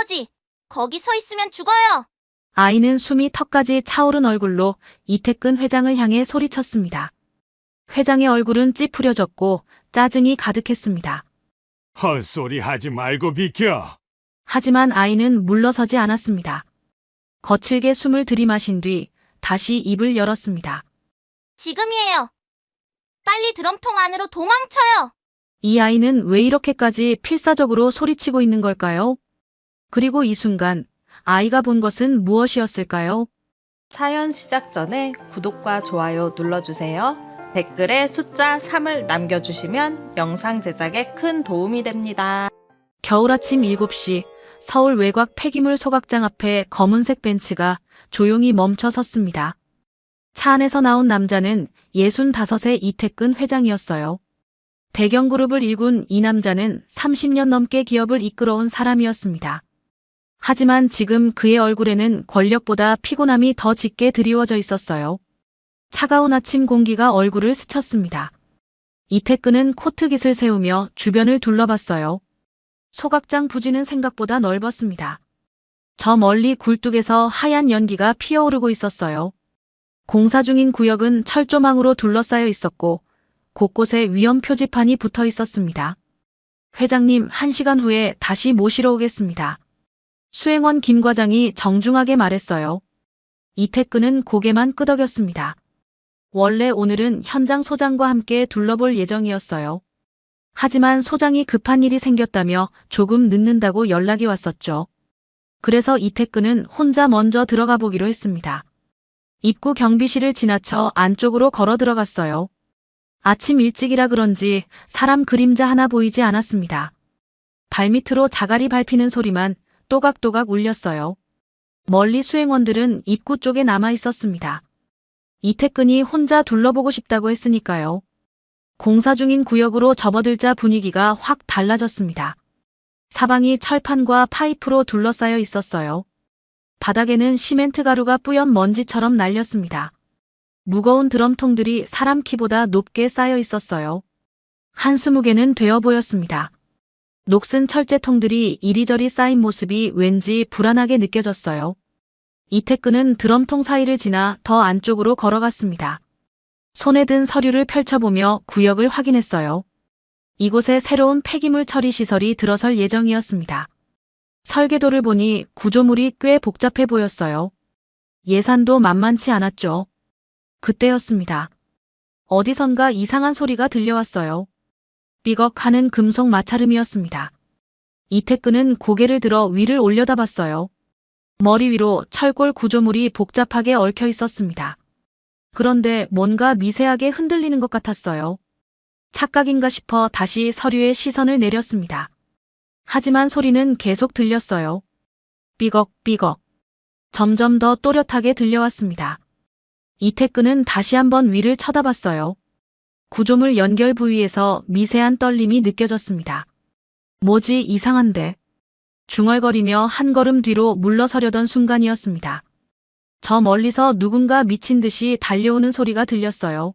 할아버지, 거기 서 있으면 죽어요. 아이는 숨이 턱까지 차오른 얼굴로 이태근 회장을 향해 소리쳤습니다. 회장의 얼굴은 찌푸려졌고 짜증이 가득했습니다. 헛소리 하지 말고 비켜. 하지만 아이는 물러서지 않았습니다. 거칠게 숨을 들이마신 뒤 다시 입을 열었습니다. 지금이에요. 빨리 드럼통 안으로 도망쳐요. 이 아이는 왜 이렇게까지 필사적으로 소리치고 있는 걸까요? 그리고 이 순간 아이가 본 것은 무엇이었을까요? 사연 시작 전에 구독과 좋아요 눌러주세요. 댓글에 숫자 3을 남겨주시면 영상 제작에 큰 도움이 됩니다. 겨울 아침 7시 서울 외곽 폐기물 소각장 앞에 검은색 벤츠가 조용히 멈춰 섰습니다. 차 안에서 나온 남자는 65의 이태근 회장이었어요. 대경그룹을 일군 이 남자는 30년 넘게 기업을 이끌어온 사람이었습니다. 하지만 지금 그의 얼굴에는 권력보다 피곤함이 더 짙게 드리워져 있었어요. 차가운 아침 공기가 얼굴을 스쳤습니다. 이태근은 코트깃을 세우며 주변을 둘러봤어요. 소각장 부지는 생각보다 넓었습니다. 저 멀리 굴뚝에서 하얀 연기가 피어오르고 있었어요. 공사 중인 구역은 철조망으로 둘러싸여 있었고 곳곳에 위험 표지판이 붙어 있었습니다. 회장님, 1시간 후에 다시 모시러 오겠습니다. 수행원 김 과장이 정중하게 말했어요. 이태근은 고개만 끄덕였습니다. 원래 오늘은 현장 소장과 함께 둘러볼 예정이었어요. 하지만 소장이 급한 일이 생겼다며 조금 늦는다고 연락이 왔었죠. 그래서 이태근은 혼자 먼저 들어가 보기로 했습니다. 입구 경비실을 지나쳐 안쪽으로 걸어 들어갔어요. 아침 일찍이라 그런지 사람 그림자 하나 보이지 않았습니다. 발밑으로 자갈이 밟히는 소리만 또각또각 울렸어요. 멀리 수행원들은 입구 쪽에 남아 있었습니다. 이태근이 혼자 둘러보고 싶다고 했으니까요. 공사 중인 구역으로 접어들자 분위기가 확 달라졌습니다. 사방이 철판과 파이프로 둘러싸여 있었어요. 바닥에는 시멘트 가루가 뿌연 먼지처럼 날렸습니다. 무거운 드럼통들이 사람 키보다 높게 쌓여 있었어요. 한 20개는 되어 보였습니다. 녹슨 철제통들이 이리저리 쌓인 모습이 왠지 불안하게 느껴졌어요. 이태근은 드럼통 사이를 지나 더 안쪽으로 걸어갔습니다. 손에 든 서류를 펼쳐보며 구역을 확인했어요. 이곳에 새로운 폐기물 처리 시설이 들어설 예정이었습니다. 설계도를 보니 구조물이 꽤 복잡해 보였어요. 예산도 만만치 않았죠. 그때였습니다. 어디선가 이상한 소리가 들려왔어요. 삐걱하는 금속 마찰음이었습니다. 이태근은 고개를 들어 위를 올려다봤어요. 머리 위로 철골 구조물이 복잡하게 얽혀 있었습니다. 그런데 뭔가 미세하게 흔들리는 것 같았어요. 착각인가 싶어 다시 서류에 시선을 내렸습니다. 하지만 소리는 계속 들렸어요. 삐걱삐걱. 점점 더 또렷하게 들려왔습니다. 이태근은 다시 한번 위를 쳐다봤어요. 구조물 연결 부위에서 미세한 떨림이 느껴졌습니다. 뭐지, 이상한데. 중얼거리며 한 걸음 뒤로 물러서려던 순간이었습니다. 저 멀리서 누군가 미친 듯이 달려오는 소리가 들렸어요.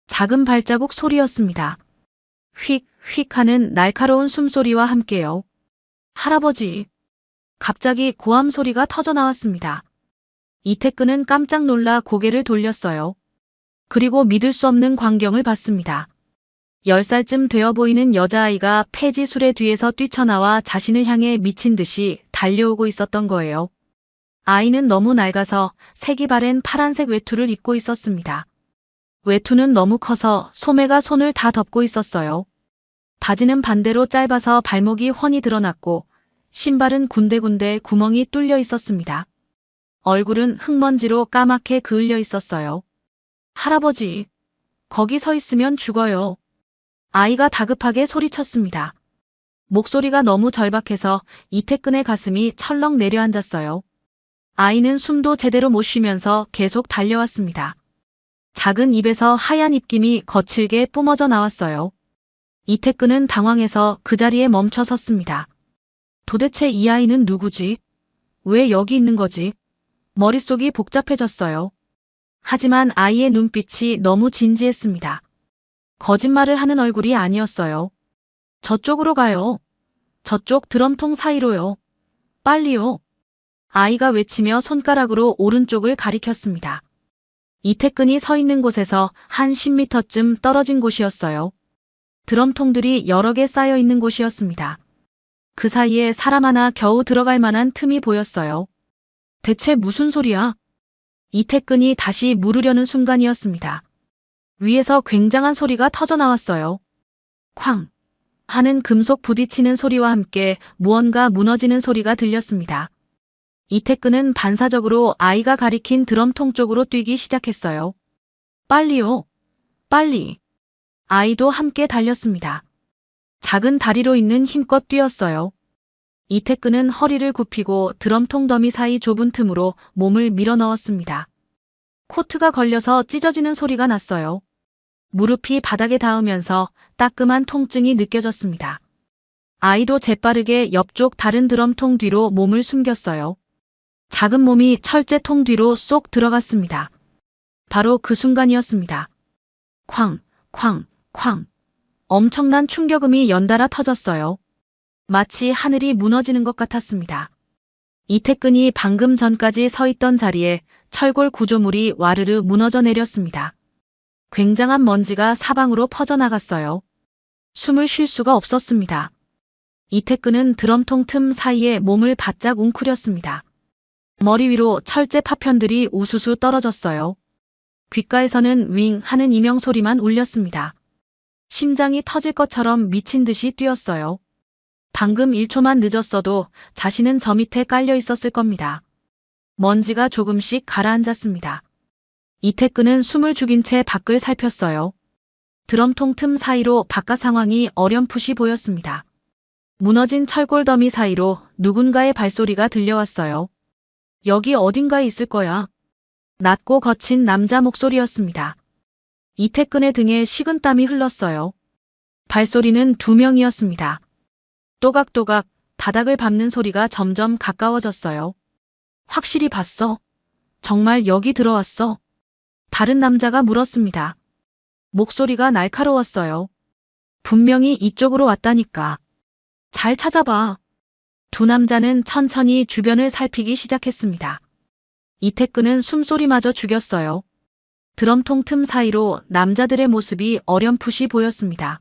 작은 발자국 소리였습니다. 휙, 휙 하는 날카로운 숨소리와 함께요. 할아버지. 갑자기 고함 소리가 터져 나왔습니다. 이태근은 깜짝 놀라 고개를 돌렸어요. 그리고 믿을 수 없는 광경을 봤습니다. 10살쯤 되어 보이는 여자아이가 폐지 수레 뒤에서 뛰쳐나와 자신을 향해 미친 듯이 달려오고 있었던 거예요. 아이는 너무 낡아서 색이 바랜 파란색 외투를 입고 있었습니다. 외투는 너무 커서 소매가 손을 다 덮고 있었어요. 바지는 반대로 짧아서 발목이 훤히 드러났고 신발은 군데군데 구멍이 뚫려 있었습니다. 얼굴은 흙먼지로 까맣게 그을려 있었어요. 할아버지, 거기 서 있으면 죽어요. 아이가 다급하게 소리쳤습니다. 목소리가 너무 절박해서 이태근의 가슴이 철렁 내려앉았어요. 아이는 숨도 제대로 못 쉬면서 계속 달려왔습니다. 작은 입에서 하얀 입김이 거칠게 뿜어져 나왔어요. 이태근은 당황해서 그 자리에 멈춰 섰습니다. 도대체 이 아이는 누구지? 왜 여기 있는 거지? 머릿속이 복잡해졌어요. 하지만 아이의 눈빛이 너무 진지했습니다. 거짓말을 하는 얼굴이 아니었어요. 저쪽으로 가요. 저쪽 드럼통 사이로요. 빨리요. 아이가 외치며 손가락으로 오른쪽을 가리켰습니다. 이태근이 서 있는 곳에서 한 10m쯤 떨어진 곳이었어요. 드럼통들이 여러 개 쌓여 있는 곳이었습니다. 그 사이에 사람 하나 겨우 들어갈 만한 틈이 보였어요. 대체 무슨 소리야? 이태근이 다시 물으려는 순간이었습니다. 위에서 굉장한 소리가 터져 나왔어요. 쾅! 하는 금속 부딪히는 소리와 함께 무언가 무너지는 소리가 들렸습니다. 이태근은 반사적으로 아이가 가리킨 드럼통 쪽으로 뛰기 시작했어요. 빨리요. 빨리. 아이도 함께 달렸습니다. 작은 다리로 있는 힘껏 뛰었어요. 이태근은 허리를 굽히고 드럼통 더미 사이 좁은 틈으로 몸을 밀어 넣었습니다. 코트가 걸려서 찢어지는 소리가 났어요. 무릎이 바닥에 닿으면서 따끔한 통증이 느껴졌습니다. 아이도 재빠르게 옆쪽 다른 드럼통 뒤로 몸을 숨겼어요. 작은 몸이 철제통 뒤로 쏙 들어갔습니다. 바로 그 순간이었습니다. 쾅, 쾅, 쾅. 엄청난 충격음이 연달아 터졌어요. 마치 하늘이 무너지는 것 같았습니다. 이태근이 방금 전까지 서 있던 자리에 철골 구조물이 와르르 무너져 내렸습니다. 굉장한 먼지가 사방으로 퍼져나갔어요. 숨을 쉴 수가 없었습니다. 이태근은 드럼통 틈 사이에 몸을 바짝 웅크렸습니다. 머리 위로 철제 파편들이 우수수 떨어졌어요. 귓가에서는 윙 하는 이명 소리만 울렸습니다. 심장이 터질 것처럼 미친 듯이 뛰었어요. 방금 1초만 늦었어도 자신은 저 밑에 깔려 있었을 겁니다. 먼지가 조금씩 가라앉았습니다. 이태근은 숨을 죽인 채 밖을 살폈어요. 드럼통 틈 사이로 바깥 상황이 어렴풋이 보였습니다. 무너진 철골 더미 사이로 누군가의 발소리가 들려왔어요. 여기 어딘가에 있을 거야. 낮고 거친 남자 목소리였습니다. 이태근의 등에 식은땀이 흘렀어요. 발소리는 2명이었습니다. 또각또각 바닥을 밟는 소리가 점점 가까워졌어요. 확실히 봤어? 정말 여기 들어왔어? 다른 남자가 물었습니다. 목소리가 날카로웠어요. 분명히 이쪽으로 왔다니까. 잘 찾아봐. 두 남자는 천천히 주변을 살피기 시작했습니다. 이태근은 숨소리마저 죽였어요. 드럼통 틈 사이로 남자들의 모습이 어렴풋이 보였습니다.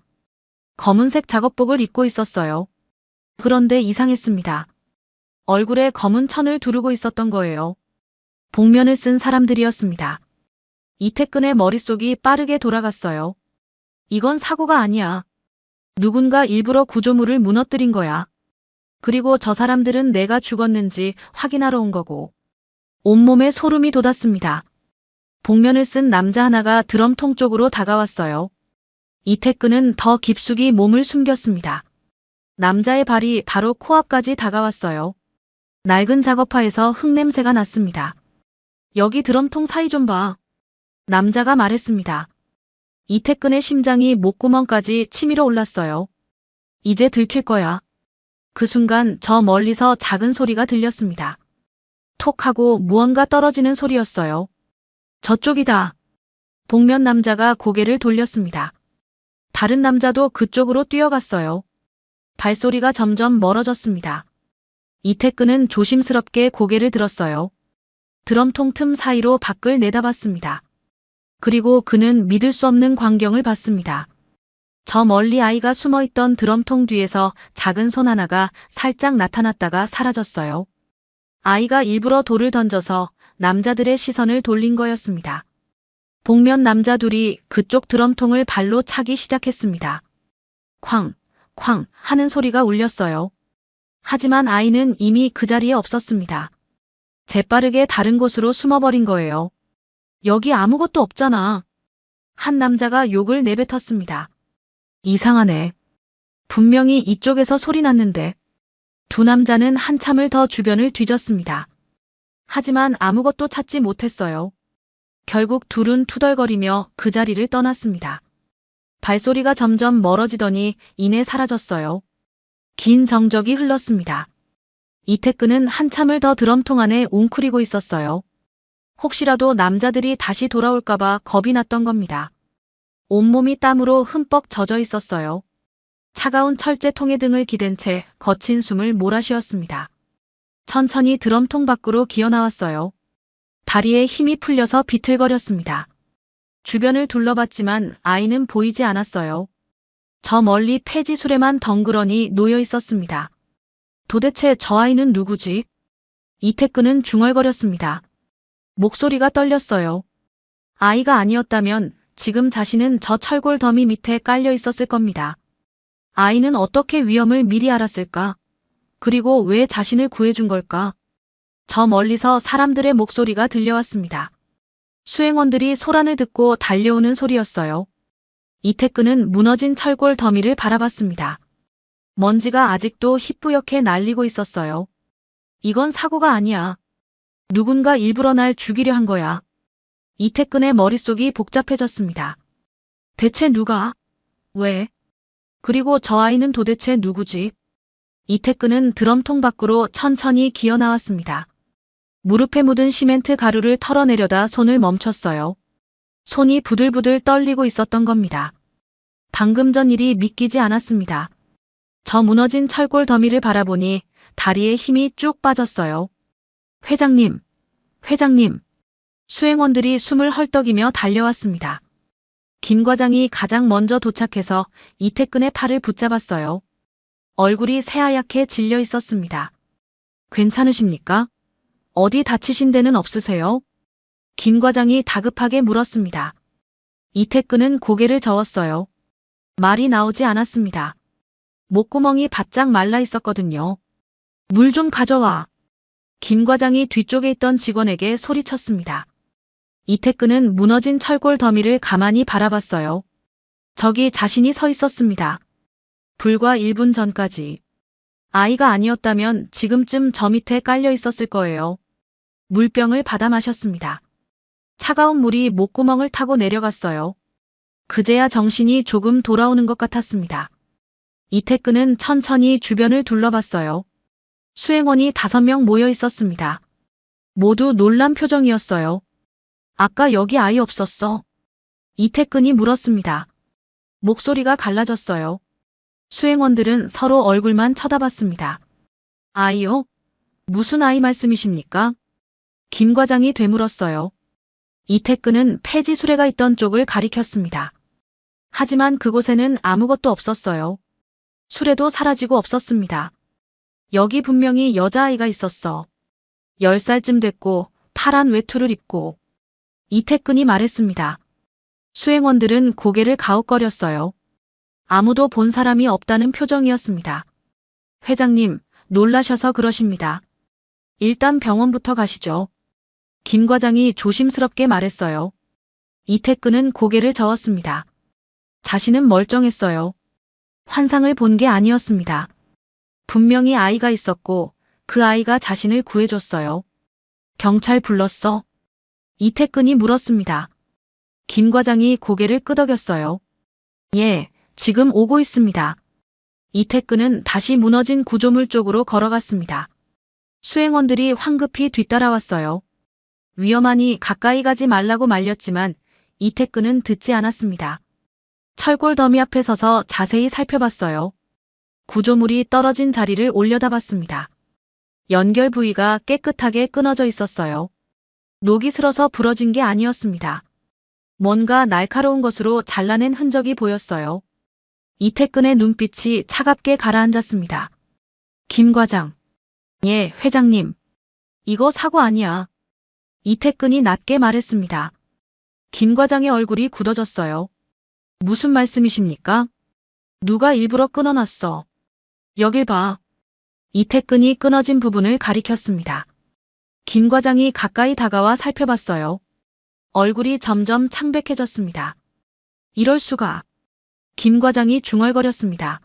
검은색 작업복을 입고 있었어요. 그런데 이상했습니다. 얼굴에 검은 천을 두르고 있었던 거예요. 복면을 쓴 사람들이었습니다. 이태근의 머릿속이 빠르게 돌아갔어요. 이건 사고가 아니야. 누군가 일부러 구조물을 무너뜨린 거야. 그리고 저 사람들은 내가 죽었는지 확인하러 온 거고. 온몸에 소름이 돋았습니다. 복면을 쓴 남자 하나가 드럼통 쪽으로 다가왔어요. 이태근은 더 깊숙이 몸을 숨겼습니다. 남자의 발이 바로 코앞까지 다가왔어요. 낡은 작업화에서 흙냄새가 났습니다. 여기 드럼통 사이 좀 봐. 남자가 말했습니다. 이태근의 심장이 목구멍까지 치밀어 올랐어요. 이제 들킬 거야. 그 순간 저 멀리서 작은 소리가 들렸습니다. 톡 하고 무언가 떨어지는 소리였어요. 저쪽이다. 복면 남자가 고개를 돌렸습니다. 다른 남자도 그쪽으로 뛰어갔어요. 발소리가 점점 멀어졌습니다. 이태근은 조심스럽게 고개를 들었어요. 드럼통 틈 사이로 밖을 내다봤습니다. 그리고 그는 믿을 수 없는 광경을 봤습니다. 저 멀리 아이가 숨어있던 드럼통 뒤에서 작은 손 하나가 살짝 나타났다가 사라졌어요. 아이가 일부러 돌을 던져서 남자들의 시선을 돌린 거였습니다. 복면 남자 둘이 그쪽 드럼통을 발로 차기 시작했습니다. 쾅, 쾅 하는 소리가 울렸어요. 하지만 아이는 이미 그 자리에 없었습니다. 재빠르게 다른 곳으로 숨어버린 거예요. 여기 아무것도 없잖아. 한 남자가 욕을 내뱉었습니다. 이상하네. 분명히 이쪽에서 소리 났는데. 두 남자는 한참을 더 주변을 뒤졌습니다. 하지만 아무것도 찾지 못했어요. 결국 둘은 투덜거리며 그 자리를 떠났습니다. 발소리가 점점 멀어지더니 이내 사라졌어요. 긴 정적이 흘렀습니다. 이태근은 한참을 더 드럼통 안에 웅크리고 있었어요. 혹시라도 남자들이 다시 돌아올까봐 겁이 났던 겁니다. 온몸이 땀으로 흠뻑 젖어 있었어요. 차가운 철제통의 등을 기댄 채 거친 숨을 몰아쉬었습니다. 천천히 드럼통 밖으로 기어 나왔어요. 다리에 힘이 풀려서 비틀거렸습니다. 주변을 둘러봤지만 아이는 보이지 않았어요. 저 멀리 폐지 수레만 덩그러니 놓여 있었습니다. 도대체 저 아이는 누구지? 이태근은 중얼거렸습니다. 목소리가 떨렸어요. 아이가 아니었다면 지금 자신은 저 철골 더미 밑에 깔려 있었을 겁니다. 아이는 어떻게 위험을 미리 알았을까? 그리고 왜 자신을 구해준 걸까? 저 멀리서 사람들의 목소리가 들려왔습니다. 수행원들이 소란을 듣고 달려오는 소리였어요. 이태근은 무너진 철골 더미를 바라봤습니다. 먼지가 아직도 희뿌옇게 날리고 있었어요. 이건 사고가 아니야. 누군가 일부러 날 죽이려 한 거야. 이태근의 머릿속이 복잡해졌습니다. 대체 누가? 왜? 그리고 저 아이는 도대체 누구지? 이태근은 드럼통 밖으로 천천히 기어 나왔습니다. 무릎에 묻은 시멘트 가루를 털어내려다 손을 멈췄어요. 손이 부들부들 떨리고 있었던 겁니다. 방금 전 일이 믿기지 않았습니다. 저 무너진 철골 더미를 바라보니 다리에 힘이 쭉 빠졌어요. 회장님, 회장님. 수행원들이 숨을 헐떡이며 달려왔습니다. 김 과장이 가장 먼저 도착해서 이태근의 팔을 붙잡았어요. 얼굴이 새하얗게 질려 있었습니다. 괜찮으십니까? 어디 다치신 데는 없으세요? 김 과장이 다급하게 물었습니다. 이태근은 고개를 저었어요. 말이 나오지 않았습니다. 목구멍이 바짝 말라 있었거든요. 물 좀 가져와. 김 과장이 뒤쪽에 있던 직원에게 소리쳤습니다. 이태근은 무너진 철골 더미를 가만히 바라봤어요. 저기 자신이 서 있었습니다. 불과 1분 전까지. 아이가 아니었다면 지금쯤 저 밑에 깔려 있었을 거예요. 물병을 받아 마셨습니다. 차가운 물이 목구멍을 타고 내려갔어요. 그제야 정신이 조금 돌아오는 것 같았습니다. 이태근은 천천히 주변을 둘러봤어요. 수행원이 5명 모여 있었습니다. 모두 놀란 표정이었어요. 아까 여기 아이 없었어? 이태근이 물었습니다. 목소리가 갈라졌어요. 수행원들은 서로 얼굴만 쳐다봤습니다. 아이요? 무슨 아이 말씀이십니까? 김 과장이 되물었어요. 이태근은 폐지 수레가 있던 쪽을 가리켰습니다. 하지만 그곳에는 아무것도 없었어요. 수레도 사라지고 없었습니다. 여기 분명히 여자아이가 있었어. 10살쯤 됐고 파란 외투를 입고. 이태근이 말했습니다. 수행원들은 고개를 가웃거렸어요. 아무도 본 사람이 없다는 표정이었습니다. 회장님, 놀라셔서 그러십니다. 일단 병원부터 가시죠. 김 과장이 조심스럽게 말했어요. 이태근은 고개를 저었습니다. 자신은 멀쩡했어요. 환상을 본 게 아니었습니다. 분명히 아이가 있었고 그 아이가 자신을 구해줬어요. 경찰 불렀어? 이태근이 물었습니다. 김 과장이 고개를 끄덕였어요. 예, 지금 오고 있습니다. 이태근은 다시 무너진 구조물 쪽으로 걸어갔습니다. 수행원들이 황급히 뒤따라왔어요. 위험하니 가까이 가지 말라고 말렸지만 이태근은 듣지 않았습니다. 철골 더미 앞에 서서 자세히 살펴봤어요. 구조물이 떨어진 자리를 올려다봤습니다. 연결 부위가 깨끗하게 끊어져 있었어요. 녹이 슬어서 부러진 게 아니었습니다. 뭔가 날카로운 것으로 잘라낸 흔적이 보였어요. 이태근의 눈빛이 차갑게 가라앉았습니다. 김 과장. 예, 회장님. 이거 사고 아니야. 이태근이 낮게 말했습니다. 김 과장의 얼굴이 굳어졌어요. 무슨 말씀이십니까? 누가 일부러 끊어놨어. 여길 봐. 이태근이 끊어진 부분을 가리켰습니다. 김 과장이 가까이 다가와 살펴봤어요. 얼굴이 점점 창백해졌습니다. 이럴 수가. 김 과장이 중얼거렸습니다.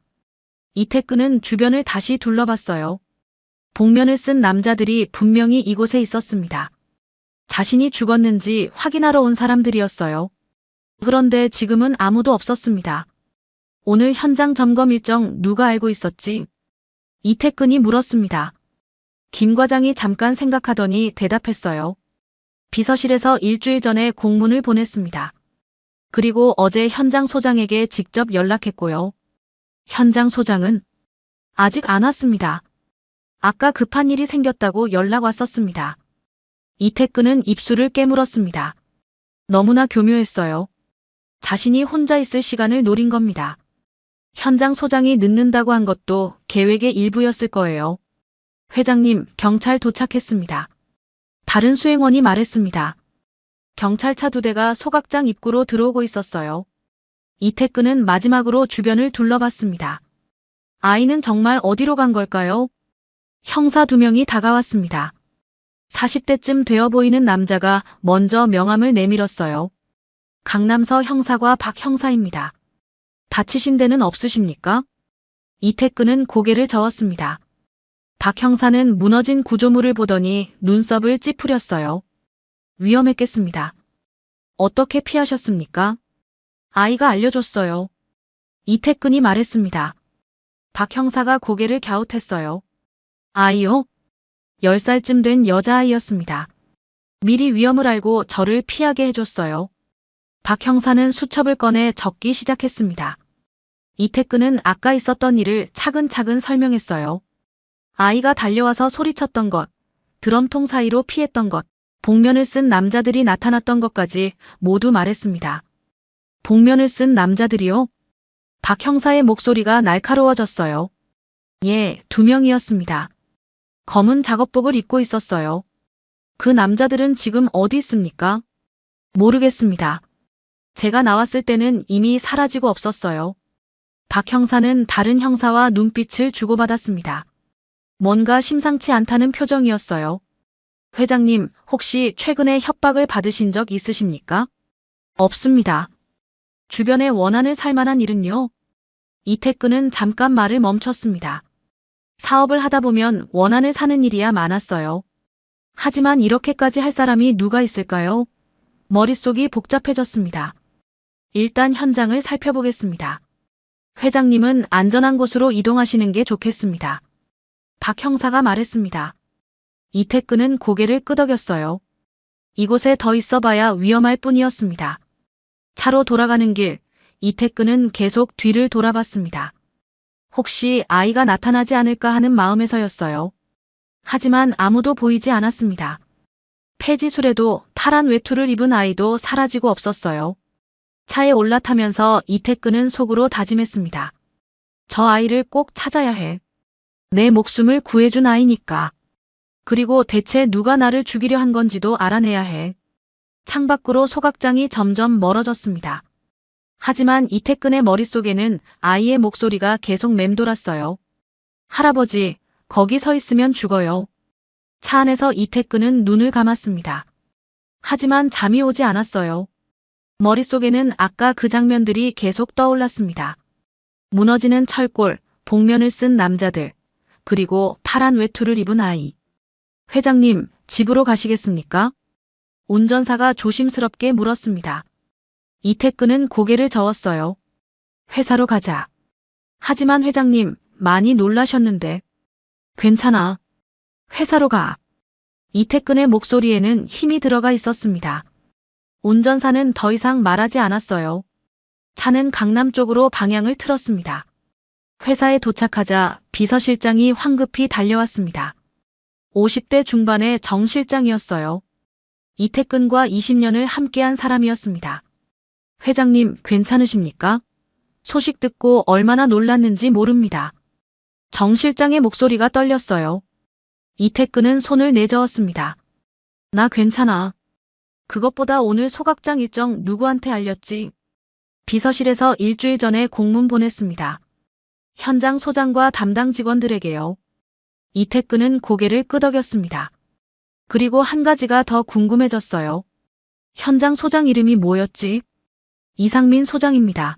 이태근은 주변을 다시 둘러봤어요. 복면을 쓴 남자들이 분명히 이곳에 있었습니다. 자신이 죽었는지 확인하러 온 사람들이었어요. 그런데 지금은 아무도 없었습니다. 오늘 현장 점검 일정 누가 알고 있었지? 이태근이 물었습니다. 김 과장이 잠깐 생각하더니 대답했어요. 비서실에서 일주일 전에 공문을 보냈습니다. 그리고 어제 현장 소장에게 직접 연락했고요. 현장 소장은? 아직 안 왔습니다. 아까 급한 일이 생겼다고 연락 왔었습니다. 이태근은 입술을 깨물었습니다. 너무나 교묘했어요. 자신이 혼자 있을 시간을 노린 겁니다. 현장 소장이 늦는다고 한 것도 계획의 일부였을 거예요. 회장님, 경찰 도착했습니다. 다른 수행원이 말했습니다. 경찰차 2대가 소각장 입구로 들어오고 있었어요. 이태근은 마지막으로 주변을 둘러봤습니다. 아이는 정말 어디로 간 걸까요? 형사 2명이 다가왔습니다. 40대쯤 되어 보이는 남자가 먼저 명함을 내밀었어요. 강남서 형사과 박 형사입니다. 다치신 데는 없으십니까? 이태근은 고개를 저었습니다. 박 형사는 무너진 구조물을 보더니 눈썹을 찌푸렸어요. 위험했겠습니다. 어떻게 피하셨습니까? 아이가 알려줬어요. 이태근이 말했습니다. 박 형사가 고개를 갸웃했어요. 아이요? 10살쯤 된 여자아이였습니다. 미리 위험을 알고 저를 피하게 해줬어요. 박 형사는 수첩을 꺼내 적기 시작했습니다. 이태근은 아까 있었던 일을 차근차근 설명했어요. 아이가 달려와서 소리쳤던 것, 드럼통 사이로 피했던 것, 복면을 쓴 남자들이 나타났던 것까지 모두 말했습니다. 복면을 쓴 남자들이요? 박 형사의 목소리가 날카로워졌어요. 예, 2명이었습니다. 검은 작업복을 입고 있었어요. 그 남자들은 지금 어디 있습니까? 모르겠습니다. 제가 나왔을 때는 이미 사라지고 없었어요. 박 형사는 다른 형사와 눈빛을 주고받았습니다. 뭔가 심상치 않다는 표정이었어요. 회장님, 혹시 최근에 협박을 받으신 적 있으십니까? 없습니다. 주변에 원한을 살 만한 일은요? 이태근은 잠깐 말을 멈췄습니다. 사업을 하다 보면 원한을 사는 일이야 많았어요. 하지만 이렇게까지 할 사람이 누가 있을까요? 머릿속이 복잡해졌습니다. 일단 현장을 살펴보겠습니다. 회장님은 안전한 곳으로 이동하시는 게 좋겠습니다. 박 형사가 말했습니다. 이태근은 고개를 끄덕였어요. 이곳에 더 있어봐야 위험할 뿐이었습니다. 차로 돌아가는 길, 이태근은 계속 뒤를 돌아봤습니다. 혹시 아이가 나타나지 않을까 하는 마음에서였어요. 하지만 아무도 보이지 않았습니다. 폐지술에도 파란 외투를 입은 아이도 사라지고 없었어요. 차에 올라타면서 이태근은 속으로 다짐했습니다. 저 아이를 꼭 찾아야 해. 내 목숨을 구해준 아이니까. 그리고 대체 누가 나를 죽이려 한 건지도 알아내야 해. 창밖으로 소각장이 점점 멀어졌습니다. 하지만 이태근의 머릿속에는 아이의 목소리가 계속 맴돌았어요. 할아버지, 거기 서 있으면 죽어요. 차 안에서 이태근은 눈을 감았습니다. 하지만 잠이 오지 않았어요. 머릿속에는 아까 그 장면들이 계속 떠올랐습니다. 무너지는 철골, 복면을 쓴 남자들, 그리고 파란 외투를 입은 아이. 회장님, 집으로 가시겠습니까? 운전사가 조심스럽게 물었습니다. 이태근은 고개를 저었어요. 회사로 가자. 하지만 회장님, 많이 놀라셨는데. 괜찮아. 회사로 가. 이태근의 목소리에는 힘이 들어가 있었습니다. 운전사는 더 이상 말하지 않았어요. 차는 강남 쪽으로 방향을 틀었습니다. 회사에 도착하자 비서실장이 황급히 달려왔습니다. 50대 중반의 정 실장이었어요. 이태근과 20년을 함께한 사람이었습니다. 회장님, 괜찮으십니까? 소식 듣고 얼마나 놀랐는지 모릅니다. 정 실장의 목소리가 떨렸어요. 이태근은 손을 내저었습니다. 나 괜찮아. 그것보다 오늘 소각장 일정 누구한테 알렸지? 비서실에서 일주일 전에 공문 보냈습니다. 현장 소장과 담당 직원들에게요. 이태근은 고개를 끄덕였습니다. 그리고 한 가지가 더 궁금해졌어요. 현장 소장 이름이 뭐였지? 이상민 소장입니다.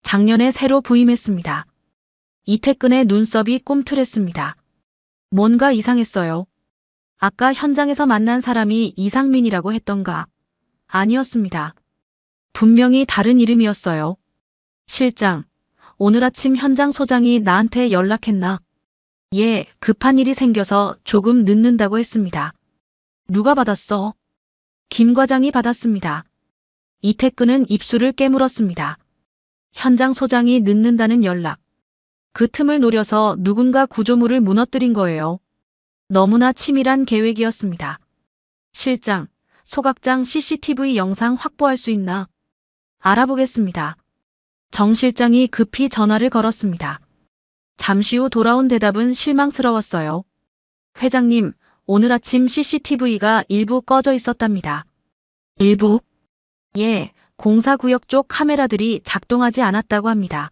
작년에 새로 부임했습니다. 이태근의 눈썹이 꿈틀했습니다. 뭔가 이상했어요. 아까 현장에서 만난 사람이 이상민이라고 했던가? 아니었습니다. 분명히 다른 이름이었어요. 실장, 오늘 아침 현장 소장이 나한테 연락했나? 예, 급한 일이 생겨서 조금 늦는다고 했습니다. 누가 받았어? 김 과장이 받았습니다. 이태근은 입술을 깨물었습니다. 현장 소장이 늦는다는 연락. 그 틈을 노려서 누군가 구조물을 무너뜨린 거예요. 너무나 치밀한 계획이었습니다. 실장, 소각장 CCTV 영상 확보할 수 있나? 알아보겠습니다. 정 실장이 급히 전화를 걸었습니다. 잠시 후 돌아온 대답은 실망스러웠어요. 회장님, 오늘 아침 CCTV가 일부 꺼져 있었답니다. 일부? 예, 공사구역 쪽 카메라들이 작동하지 않았다고 합니다.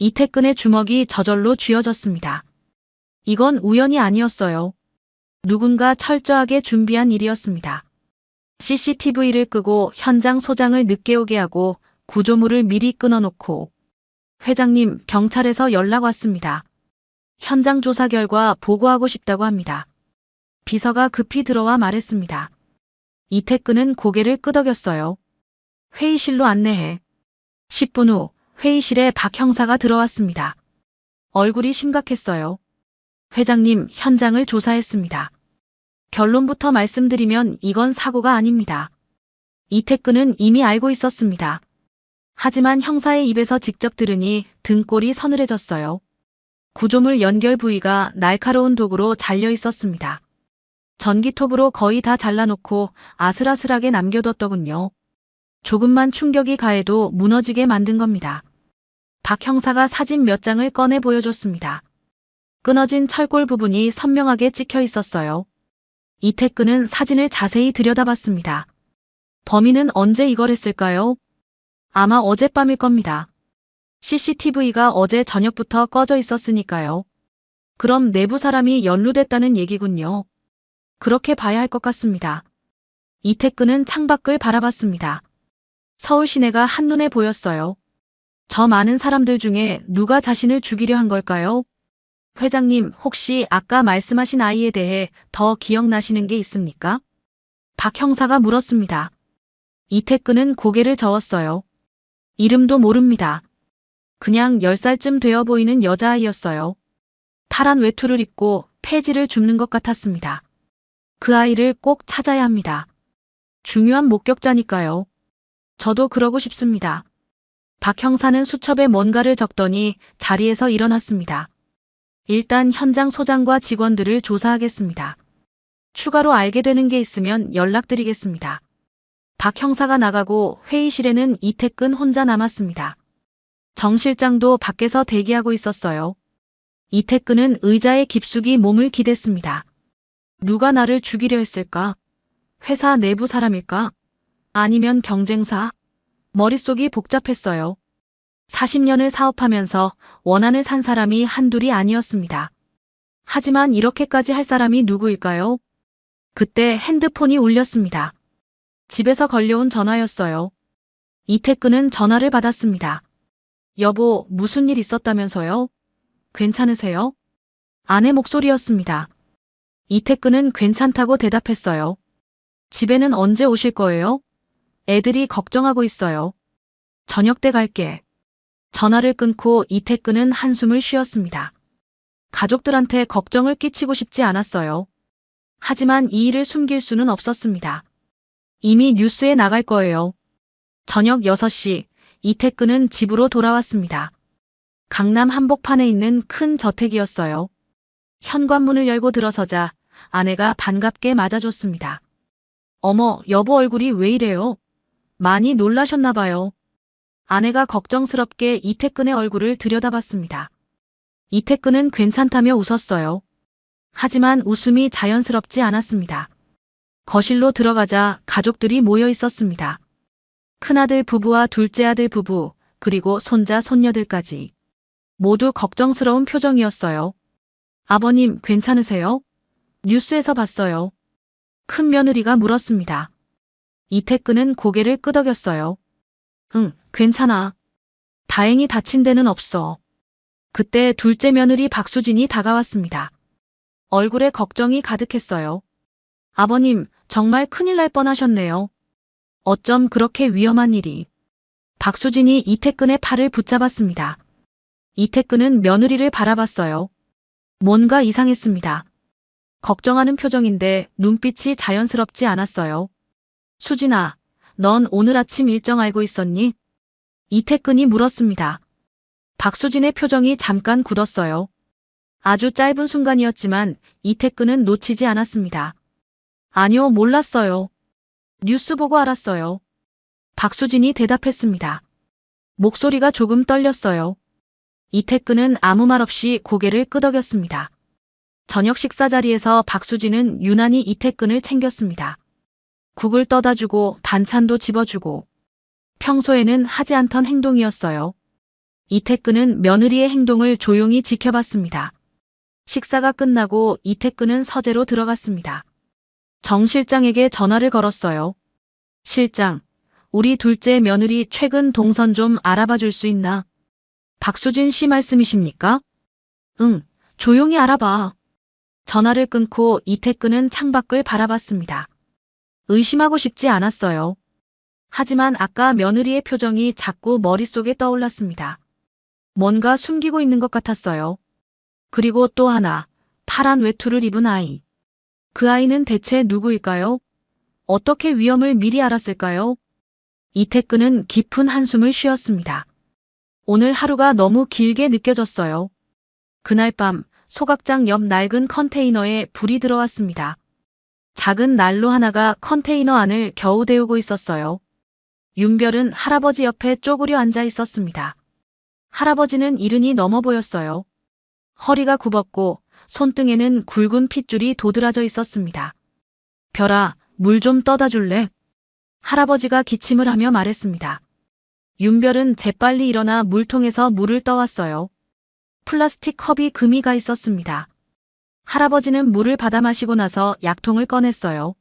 이태근의 주먹이 저절로 쥐어졌습니다. 이건 우연이 아니었어요. 누군가 철저하게 준비한 일이었습니다. CCTV를 끄고 현장 소장을 늦게 오게 하고 구조물을 미리 끊어놓고. 회장님, 경찰에서 연락 왔습니다. 현장 조사 결과 보고하고 싶다고 합니다. 비서가 급히 들어와 말했습니다. 이태근은 고개를 끄덕였어요. 회의실로 안내해. 10분 후 회의실에 박 형사가 들어왔습니다. 얼굴이 심각했어요. 회장님, 현장을 조사했습니다. 결론부터 말씀드리면 이건 사고가 아닙니다. 이태근은 이미 알고 있었습니다. 하지만 형사의 입에서 직접 들으니 등골이 서늘해졌어요. 구조물 연결 부위가 날카로운 도구로 잘려 있었습니다. 전기톱으로 거의 다 잘라놓고 아슬아슬하게 남겨뒀더군요. 조금만 충격이 가해도 무너지게 만든 겁니다. 박 형사가 사진 몇 장을 꺼내 보여줬습니다. 끊어진 철골 부분이 선명하게 찍혀 있었어요. 이태근은 사진을 자세히 들여다봤습니다. 범인은 언제 이걸 했을까요? 아마 어젯밤일 겁니다. CCTV가 어제 저녁부터 꺼져 있었으니까요. 그럼 내부 사람이 연루됐다는 얘기군요. 그렇게 봐야 할 것 같습니다. 이태근은 창밖을 바라봤습니다. 서울 시내가 한눈에 보였어요. 저 많은 사람들 중에 누가 자신을 죽이려 한 걸까요? 회장님, 혹시 아까 말씀하신 아이에 대해 더 기억나시는 게 있습니까? 박 형사가 물었습니다. 이태근은 고개를 저었어요. 이름도 모릅니다. 그냥 10살쯤 되어 보이는 여자아이였어요. 파란 외투를 입고 폐지를 줍는 것 같았습니다. 그 아이를 꼭 찾아야 합니다. 중요한 목격자니까요. 저도 그러고 싶습니다. 박 형사는 수첩에 뭔가를 적더니 자리에서 일어났습니다. 일단 현장 소장과 직원들을 조사하겠습니다. 추가로 알게 되는 게 있으면 연락드리겠습니다. 박 형사가 나가고 회의실에는 이태근 혼자 남았습니다. 정 실장도 밖에서 대기하고 있었어요. 이태근은 의자에 깊숙이 몸을 기댔습니다. 누가 나를 죽이려 했을까? 회사 내부 사람일까? 아니면 경쟁사? 머릿속이 복잡했어요. 40년을 사업하면서 원한을 산 사람이 한둘이 아니었습니다. 하지만 이렇게까지 할 사람이 누구일까요? 그때 핸드폰이 울렸습니다. 집에서 걸려온 전화였어요. 이태근은 전화를 받았습니다. 여보, 무슨 일 있었다면서요? 괜찮으세요? 아내 목소리였습니다. 이태근은 괜찮다고 대답했어요. 집에는 언제 오실 거예요? 애들이 걱정하고 있어요. 저녁 때 갈게. 전화를 끊고 이태근은 한숨을 쉬었습니다. 가족들한테 걱정을 끼치고 싶지 않았어요. 하지만 이 일을 숨길 수는 없었습니다. 이미 뉴스에 나갈 거예요. 저녁 6시, 이태근은 집으로 돌아왔습니다. 강남 한복판에 있는 큰 저택이었어요. 현관문을 열고 들어서자 아내가 반갑게 맞아줬습니다. 어머, 여보 얼굴이 왜 이래요? 많이 놀라셨나 봐요. 아내가 걱정스럽게 이태근의 얼굴을 들여다봤습니다. 이태근은 괜찮다며 웃었어요. 하지만 웃음이 자연스럽지 않았습니다. 거실로 들어가자 가족들이 모여 있었습니다. 큰아들 부부와 둘째 아들 부부, 그리고 손자, 손녀들까지. 모두 걱정스러운 표정이었어요. 아버님, 괜찮으세요? 뉴스에서 봤어요. 큰 며느리가 물었습니다. 이태근은 고개를 끄덕였어요. 응, 괜찮아. 다행히 다친 데는 없어. 그때 둘째 며느리 박수진이 다가왔습니다. 얼굴에 걱정이 가득했어요. 아버님, 정말 큰일 날 뻔하셨네요. 어쩜 그렇게 위험한 일이. 박수진이 이태근의 팔을 붙잡았습니다. 이태근은 며느리를 바라봤어요. 뭔가 이상했습니다. 걱정하는 표정인데 눈빛이 자연스럽지 않았어요. 수진아, 넌 오늘 아침 일정 알고 있었니? 이태근이 물었습니다. 박수진의 표정이 잠깐 굳었어요. 아주 짧은 순간이었지만 이태근은 놓치지 않았습니다. 아니요, 몰랐어요. 뉴스 보고 알았어요. 박수진이 대답했습니다. 목소리가 조금 떨렸어요. 이태근은 아무 말 없이 고개를 끄덕였습니다. 저녁 식사 자리에서 박수진은 유난히 이태근을 챙겼습니다. 국을 떠다 주고 반찬도 집어주고. 평소에는 하지 않던 행동이었어요. 이태근은 며느리의 행동을 조용히 지켜봤습니다. 식사가 끝나고 이태근은 서재로 들어갔습니다. 정 실장에게 전화를 걸었어요. 실장, 우리 둘째 며느리 최근 동선 좀 알아봐 줄 수 있나? 박수진 씨 말씀이십니까? 응, 조용히 알아봐. 전화를 끊고 이태근은 창밖을 바라봤습니다. 의심하고 싶지 않았어요. 하지만 아까 며느리의 표정이 자꾸 머릿속에 떠올랐습니다. 뭔가 숨기고 있는 것 같았어요. 그리고 또 하나, 파란 외투를 입은 아이. 그 아이는 대체 누구일까요? 어떻게 위험을 미리 알았을까요? 이태근은 깊은 한숨을 쉬었습니다. 오늘 하루가 너무 길게 느껴졌어요. 그날 밤 소각장 옆 낡은 컨테이너에 불이 들어왔습니다. 작은 난로 하나가 컨테이너 안을 겨우 데우고 있었어요. 윤별은 할아버지 옆에 쪼그려 앉아 있었습니다. 할아버지는 이른이 넘어 보였어요. 허리가 굽었고 손등에는 굵은 핏줄이 도드라져 있었습니다. 별아, 물 좀 떠다 줄래? 할아버지가 기침을 하며 말했습니다. 윤별은 재빨리 일어나 물통에서 물을 떠왔어요. 플라스틱 컵이 금이 가 있었습니다. 할아버지는 물을 받아 마시고 나서 약통을 꺼냈어요.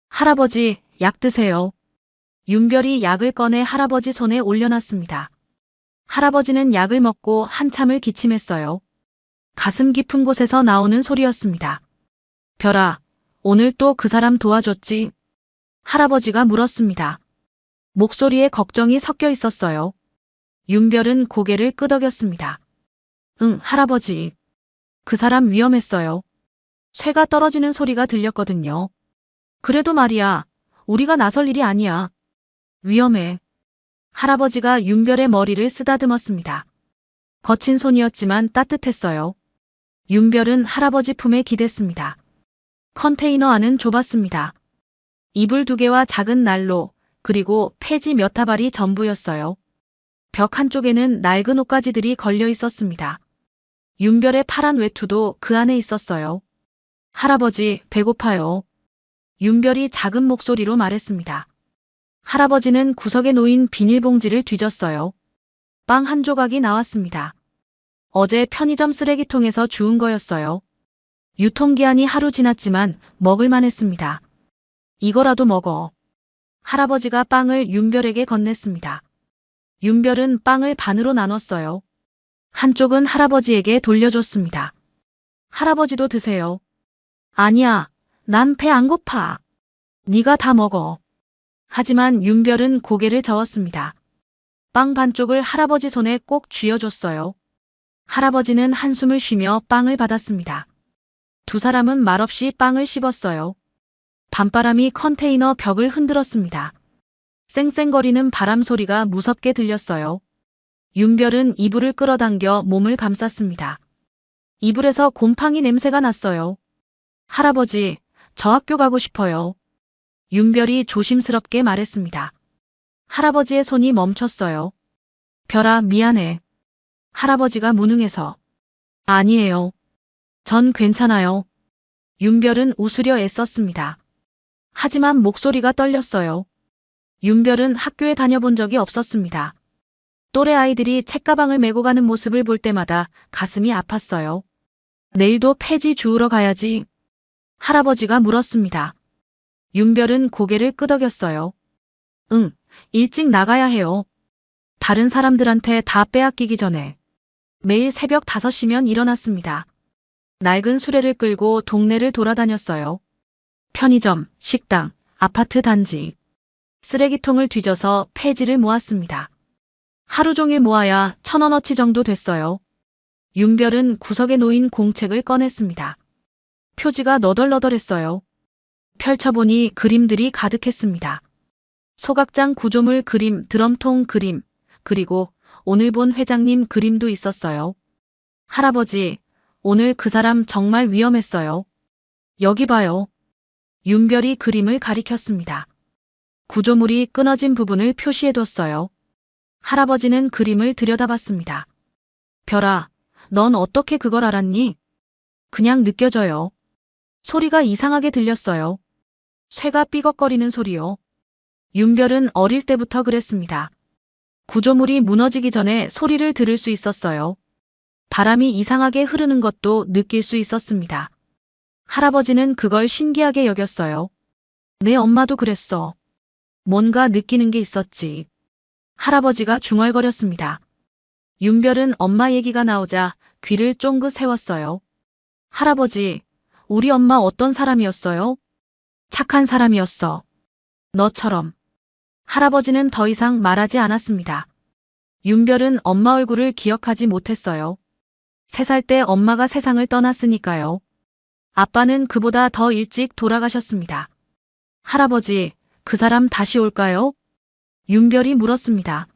할아버지, 약 드세요. 윤별이 약을 꺼내 할아버지 손에 올려놨습니다. 할아버지는 약을 먹고 한참을 기침했어요. 가슴 깊은 곳에서 나오는 소리였습니다. 별아, 오늘 또 그 사람 도와줬지? 할아버지가 물었습니다. 목소리에 걱정이 섞여 있었어요. 윤별은 고개를 끄덕였습니다. 응, 할아버지. 그 사람 위험했어요. 쇠가 떨어지는 소리가 들렸거든요. 그래도 말이야, 우리가 나설 일이 아니야. 위험해. 할아버지가 윤별의 머리를 쓰다듬었습니다. 거친 손이었지만 따뜻했어요. 윤별은 할아버지 품에 기댔습니다. 컨테이너 안은 좁았습니다. 이불 2개와 작은 난로, 그리고 폐지 몇 다발이 전부였어요. 벽 한쪽에는 낡은 옷가지들이 걸려 있었습니다. 윤별의 파란 외투도 그 안에 있었어요. 할아버지, 배고파요. 윤별이 작은 목소리로 말했습니다. 할아버지는 구석에 놓인 비닐봉지를 뒤졌어요. 빵 한 조각이 나왔습니다. 어제 편의점 쓰레기통에서 주운 거였어요. 유통기한이 하루 지났지만 먹을만 했습니다. 이거라도 먹어. 할아버지가 빵을 윤별에게 건넸습니다. 윤별은 빵을 반으로 나눴어요. 한쪽은 할아버지에게 돌려줬습니다. 할아버지도 드세요. 아니야, 난 배 안 고파. 네가 다 먹어. 하지만 윤별은 고개를 저었습니다. 빵 반쪽을 할아버지 손에 꼭 쥐어줬어요. 할아버지는 한숨을 쉬며 빵을 받았습니다. 두 사람은 말없이 빵을 씹었어요. 밤바람이 컨테이너 벽을 흔들었습니다. 쌩쌩거리는 바람 소리가 무섭게 들렸어요. 윤별은 이불을 끌어당겨 몸을 감쌌습니다. 이불에서 곰팡이 냄새가 났어요. 할아버지, 저 학교 가고 싶어요. 윤별이 조심스럽게 말했습니다. 할아버지의 손이 멈췄어요. 별아, 미안해. 할아버지가 무능해서. 아니에요. 전 괜찮아요. 윤별은 웃으려 애썼습니다. 하지만 목소리가 떨렸어요. 윤별은 학교에 다녀본 적이 없었습니다. 또래 아이들이 책가방을 메고 가는 모습을 볼 때마다 가슴이 아팠어요. 내일도 폐지 주우러 가야지. 할아버지가 물었습니다. 윤별은 고개를 끄덕였어요. 응, 일찍 나가야 해요. 다른 사람들한테 다 빼앗기기 전에. 매일 새벽 5시면 일어났습니다. 낡은 수레를 끌고 동네를 돌아다녔어요. 편의점, 식당, 아파트 단지. 쓰레기통을 뒤져서 폐지를 모았습니다. 하루 종일 모아야 1,000원어치 정도 됐어요. 윤별은 구석에 놓인 공책을 꺼냈습니다. 표지가 너덜너덜했어요. 펼쳐보니 그림들이 가득했습니다. 소각장 구조물 그림, 드럼통 그림, 그리고 오늘 본 회장님 그림도 있었어요. 할아버지, 오늘 그 사람 정말 위험했어요. 여기 봐요. 윤별이 그림을 가리켰습니다. 구조물이 끊어진 부분을 표시해뒀어요. 할아버지는 그림을 들여다봤습니다. 별아, 넌 어떻게 그걸 알았니? 그냥 느껴져요. 소리가 이상하게 들렸어요. 쇠가 삐걱거리는 소리요. 윤별은 어릴 때부터 그랬습니다. 구조물이 무너지기 전에 소리를 들을 수 있었어요. 바람이 이상하게 흐르는 것도 느낄 수 있었습니다. 할아버지는 그걸 신기하게 여겼어요. 내 엄마도 그랬어. 뭔가 느끼는 게 있었지. 할아버지가 중얼거렸습니다. 윤별은 엄마 얘기가 나오자 귀를 쫑긋 세웠어요. 할아버지, 우리 엄마 어떤 사람이었어요? 착한 사람이었어. 너처럼. 할아버지는 더 이상 말하지 않았습니다. 윤별은 엄마 얼굴을 기억하지 못했어요. 3살 때 엄마가 세상을 떠났으니까요. 아빠는 그보다 더 일찍 돌아가셨습니다. 할아버지, 그 사람 다시 올까요? 윤별이 물었습니다.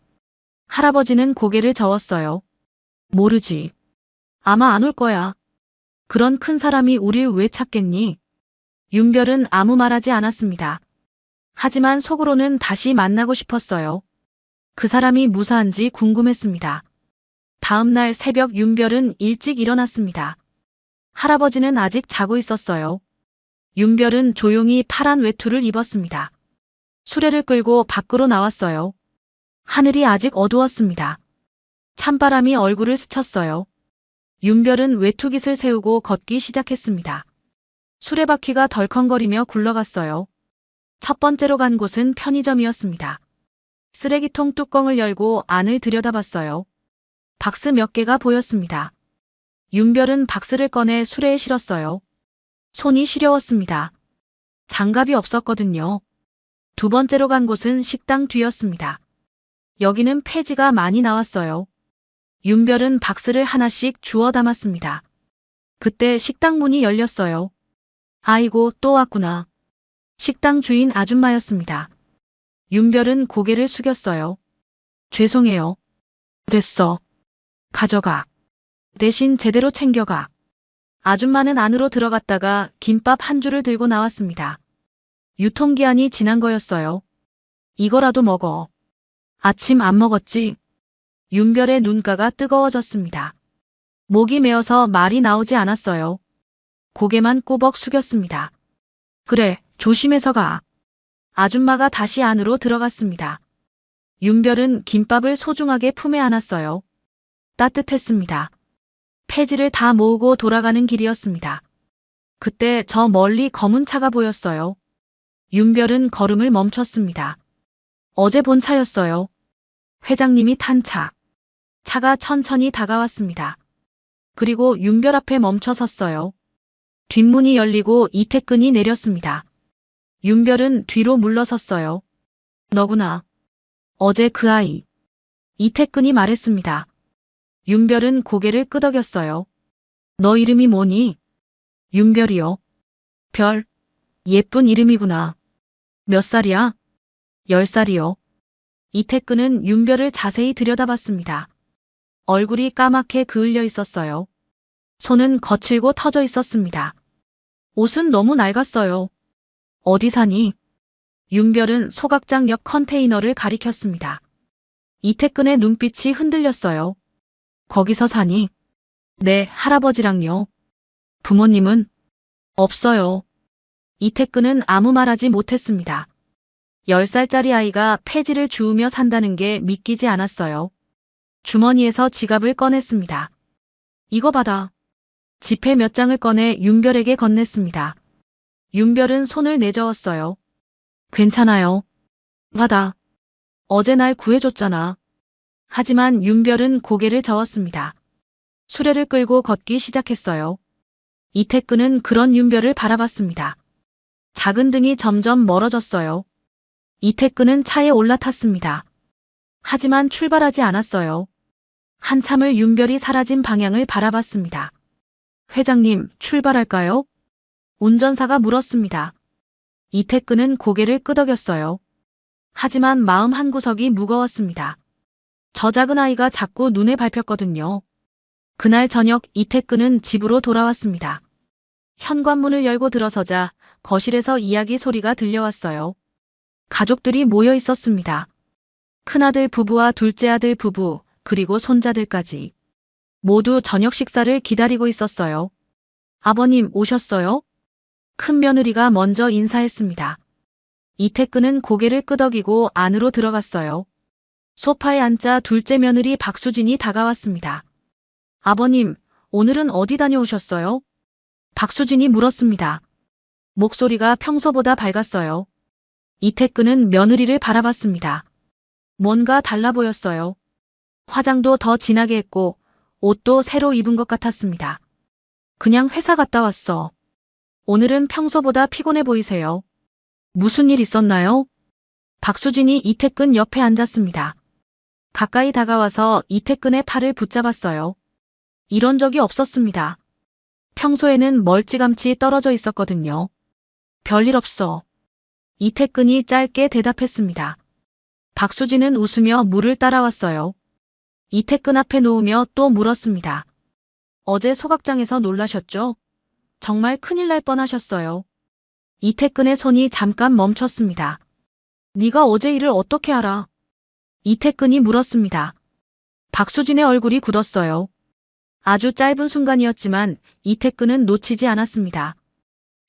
할아버지는 고개를 저었어요. 모르지. 아마 안 올 거야. 그런 큰 사람이 우릴 왜 찾겠니? 윤별은 아무 말하지 않았습니다. 하지만 속으로는 다시 만나고 싶었어요. 그 사람이 무사한지 궁금했습니다. 다음 날 새벽 윤별은 일찍 일어났습니다. 할아버지는 아직 자고 있었어요. 윤별은 조용히 파란 외투를 입었습니다. 수레를 끌고 밖으로 나왔어요. 하늘이 아직 어두웠습니다. 찬바람이 얼굴을 스쳤어요. 윤별은 외투깃을 세우고 걷기 시작했습니다. 수레바퀴가 덜컹거리며 굴러갔어요. 첫 번째로 간 곳은 편의점이었습니다. 쓰레기통 뚜껑을 열고 안을 들여다봤어요. 박스 몇 개가 보였습니다. 윤별은 박스를 꺼내 수레에 실었어요. 손이 시려웠습니다. 장갑이 없었거든요. 두 번째로 간 곳은 식당 뒤였습니다. 여기는 폐지가 많이 나왔어요. 윤별은 박스를 하나씩 주워 담았습니다. 그때 식당 문이 열렸어요. 아이고, 또 왔구나. 식당 주인 아줌마였습니다. 윤별은 고개를 숙였어요. 죄송해요. 됐어. 가져가. 대신 제대로 챙겨가. 아줌마는 안으로 들어갔다가 김밥 한 줄을 들고 나왔습니다. 유통기한이 지난 거였어요. 이거라도 먹어. 아침 안 먹었지? 윤별의 눈가가 뜨거워졌습니다. 목이 메어서 말이 나오지 않았어요. 고개만 꾸벅 숙였습니다. 그래, 조심해서 가. 아줌마가 다시 안으로 들어갔습니다. 윤별은 김밥을 소중하게 품에 안았어요. 따뜻했습니다. 폐지를 다 모으고 돌아가는 길이었습니다. 그때 저 멀리 검은 차가 보였어요. 윤별은 걸음을 멈췄습니다. 어제 본 차였어요. 회장님이 탄 차. 차가 천천히 다가왔습니다. 그리고 윤별 앞에 멈춰 섰어요. 뒷문이 열리고 이태근이 내렸습니다. 윤별은 뒤로 물러섰어요. 너구나. 어제 그 아이. 이태근이 말했습니다. 윤별은 고개를 끄덕였어요. 너 이름이 뭐니? 윤별이요. 별. 예쁜 이름이구나. 몇 살이야? 10살이요. 이태근은 윤별을 자세히 들여다봤습니다. 얼굴이 까맣게 그을려 있었어요. 손은 거칠고 터져 있었습니다. 옷은 너무 낡았어요. 어디 사니? 윤별은 소각장 옆 컨테이너를 가리켰습니다. 이태근의 눈빛이 흔들렸어요. 거기서 사니? 네, 할아버지랑요. 부모님은? 없어요. 이태근은 아무 말하지 못했습니다. 10살짜리 아이가 폐지를 주우며 산다는 게 믿기지 않았어요. 주머니에서 지갑을 꺼냈습니다. 이거 받아. 지폐 몇 장을 꺼내 윤별에게 건넸습니다. 윤별은 손을 내저었어요. 괜찮아요. 받아. 어제 날 구해줬잖아. 하지만 윤별은 고개를 저었습니다. 수레를 끌고 걷기 시작했어요. 이태근은 그런 윤별을 바라봤습니다. 작은 등이 점점 멀어졌어요. 이태근은 차에 올라탔습니다. 하지만 출발하지 않았어요. 한참을 윤별이 사라진 방향을 바라봤습니다. 회장님, 출발할까요? 운전사가 물었습니다. 이태근은 고개를 끄덕였어요. 하지만 마음 한구석이 무거웠습니다. 저 작은 아이가 자꾸 눈에 밟혔거든요. 그날 저녁 이태근은 집으로 돌아왔습니다. 현관문을 열고 들어서자 거실에서 이야기 소리가 들려왔어요. 가족들이 모여 있었습니다. 큰아들 부부와 둘째 아들 부부, 그리고 손자들까지. 모두 저녁 식사를 기다리고 있었어요. 아버님 오셨어요? 큰 며느리가 먼저 인사했습니다. 이태근은 고개를 끄덕이고 안으로 들어갔어요. 소파에 앉자 둘째 며느리 박수진이 다가왔습니다. 아버님, 오늘은 어디 다녀오셨어요? 박수진이 물었습니다. 목소리가 평소보다 밝았어요. 이태근은 며느리를 바라봤습니다. 뭔가 달라 보였어요. 화장도 더 진하게 했고 옷도 새로 입은 것 같았습니다. 그냥 회사 갔다 왔어. 오늘은 평소보다 피곤해 보이세요. 무슨 일 있었나요? 박수진이 이태근 옆에 앉았습니다. 가까이 다가와서 이태근의 팔을 붙잡았어요. 이런 적이 없었습니다. 평소에는 멀찌감치 떨어져 있었거든요. 별일 없어. 이태근이 짧게 대답했습니다. 박수진은 웃으며 물을 따라왔어요. 이태근 앞에 놓으며 또 물었습니다. 어제 소각장에서 놀라셨죠? 정말 큰일 날 뻔하셨어요. 이태근의 손이 잠깐 멈췄습니다. 네가 어제 일을 어떻게 알아? 이태근이 물었습니다. 박수진의 얼굴이 굳었어요. 아주 짧은 순간이었지만 이태근은 놓치지 않았습니다.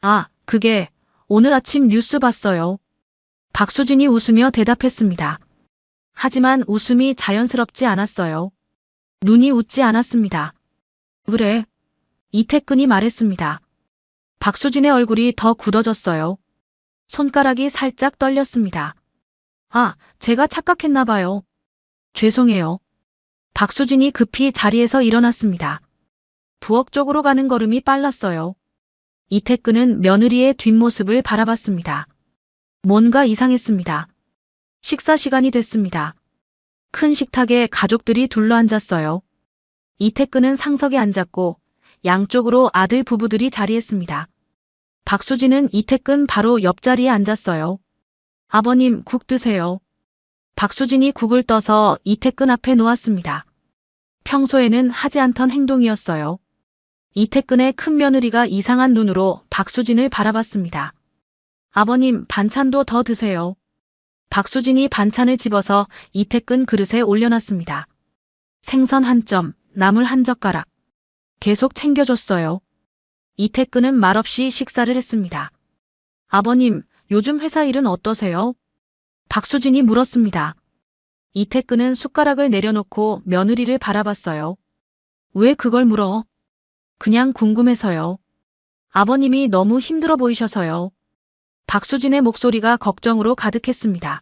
아, 그게 오늘 아침 뉴스 봤어요. 박수진이 웃으며 대답했습니다. 하지만 웃음이 자연스럽지 않았어요. 눈이 웃지 않았습니다. 그래. 이태근이 말했습니다. 박수진의 얼굴이 더 굳어졌어요. 손가락이 살짝 떨렸습니다. 아, 제가 착각했나 봐요. 죄송해요. 박수진이 급히 자리에서 일어났습니다. 부엌 쪽으로 가는 걸음이 빨랐어요. 이태근은 며느리의 뒷모습을 바라봤습니다. 뭔가 이상했습니다. 식사 시간이 됐습니다. 큰 식탁에 가족들이 둘러앉았어요. 이태근은 상석에 앉았고 양쪽으로 아들 부부들이 자리했습니다. 박수진은 이태근 바로 옆자리에 앉았어요. 아버님, 국 드세요. 박수진이 국을 떠서 이태근 앞에 놓았습니다. 평소에는 하지 않던 행동이었어요. 이태근의 큰 며느리가 이상한 눈으로 박수진을 바라봤습니다. 아버님, 반찬도 더 드세요. 박수진이 반찬을 집어서 이태근 그릇에 올려놨습니다. 생선 한 점, 나물 한 젓가락. 계속 챙겨줬어요. 이태근은 말없이 식사를 했습니다. 아버님, 요즘 회사 일은 어떠세요? 박수진이 물었습니다. 이태근은 숟가락을 내려놓고 며느리를 바라봤어요. 왜 그걸 물어? 그냥 궁금해서요. 아버님이 너무 힘들어 보이셔서요. 박수진의 목소리가 걱정으로 가득했습니다.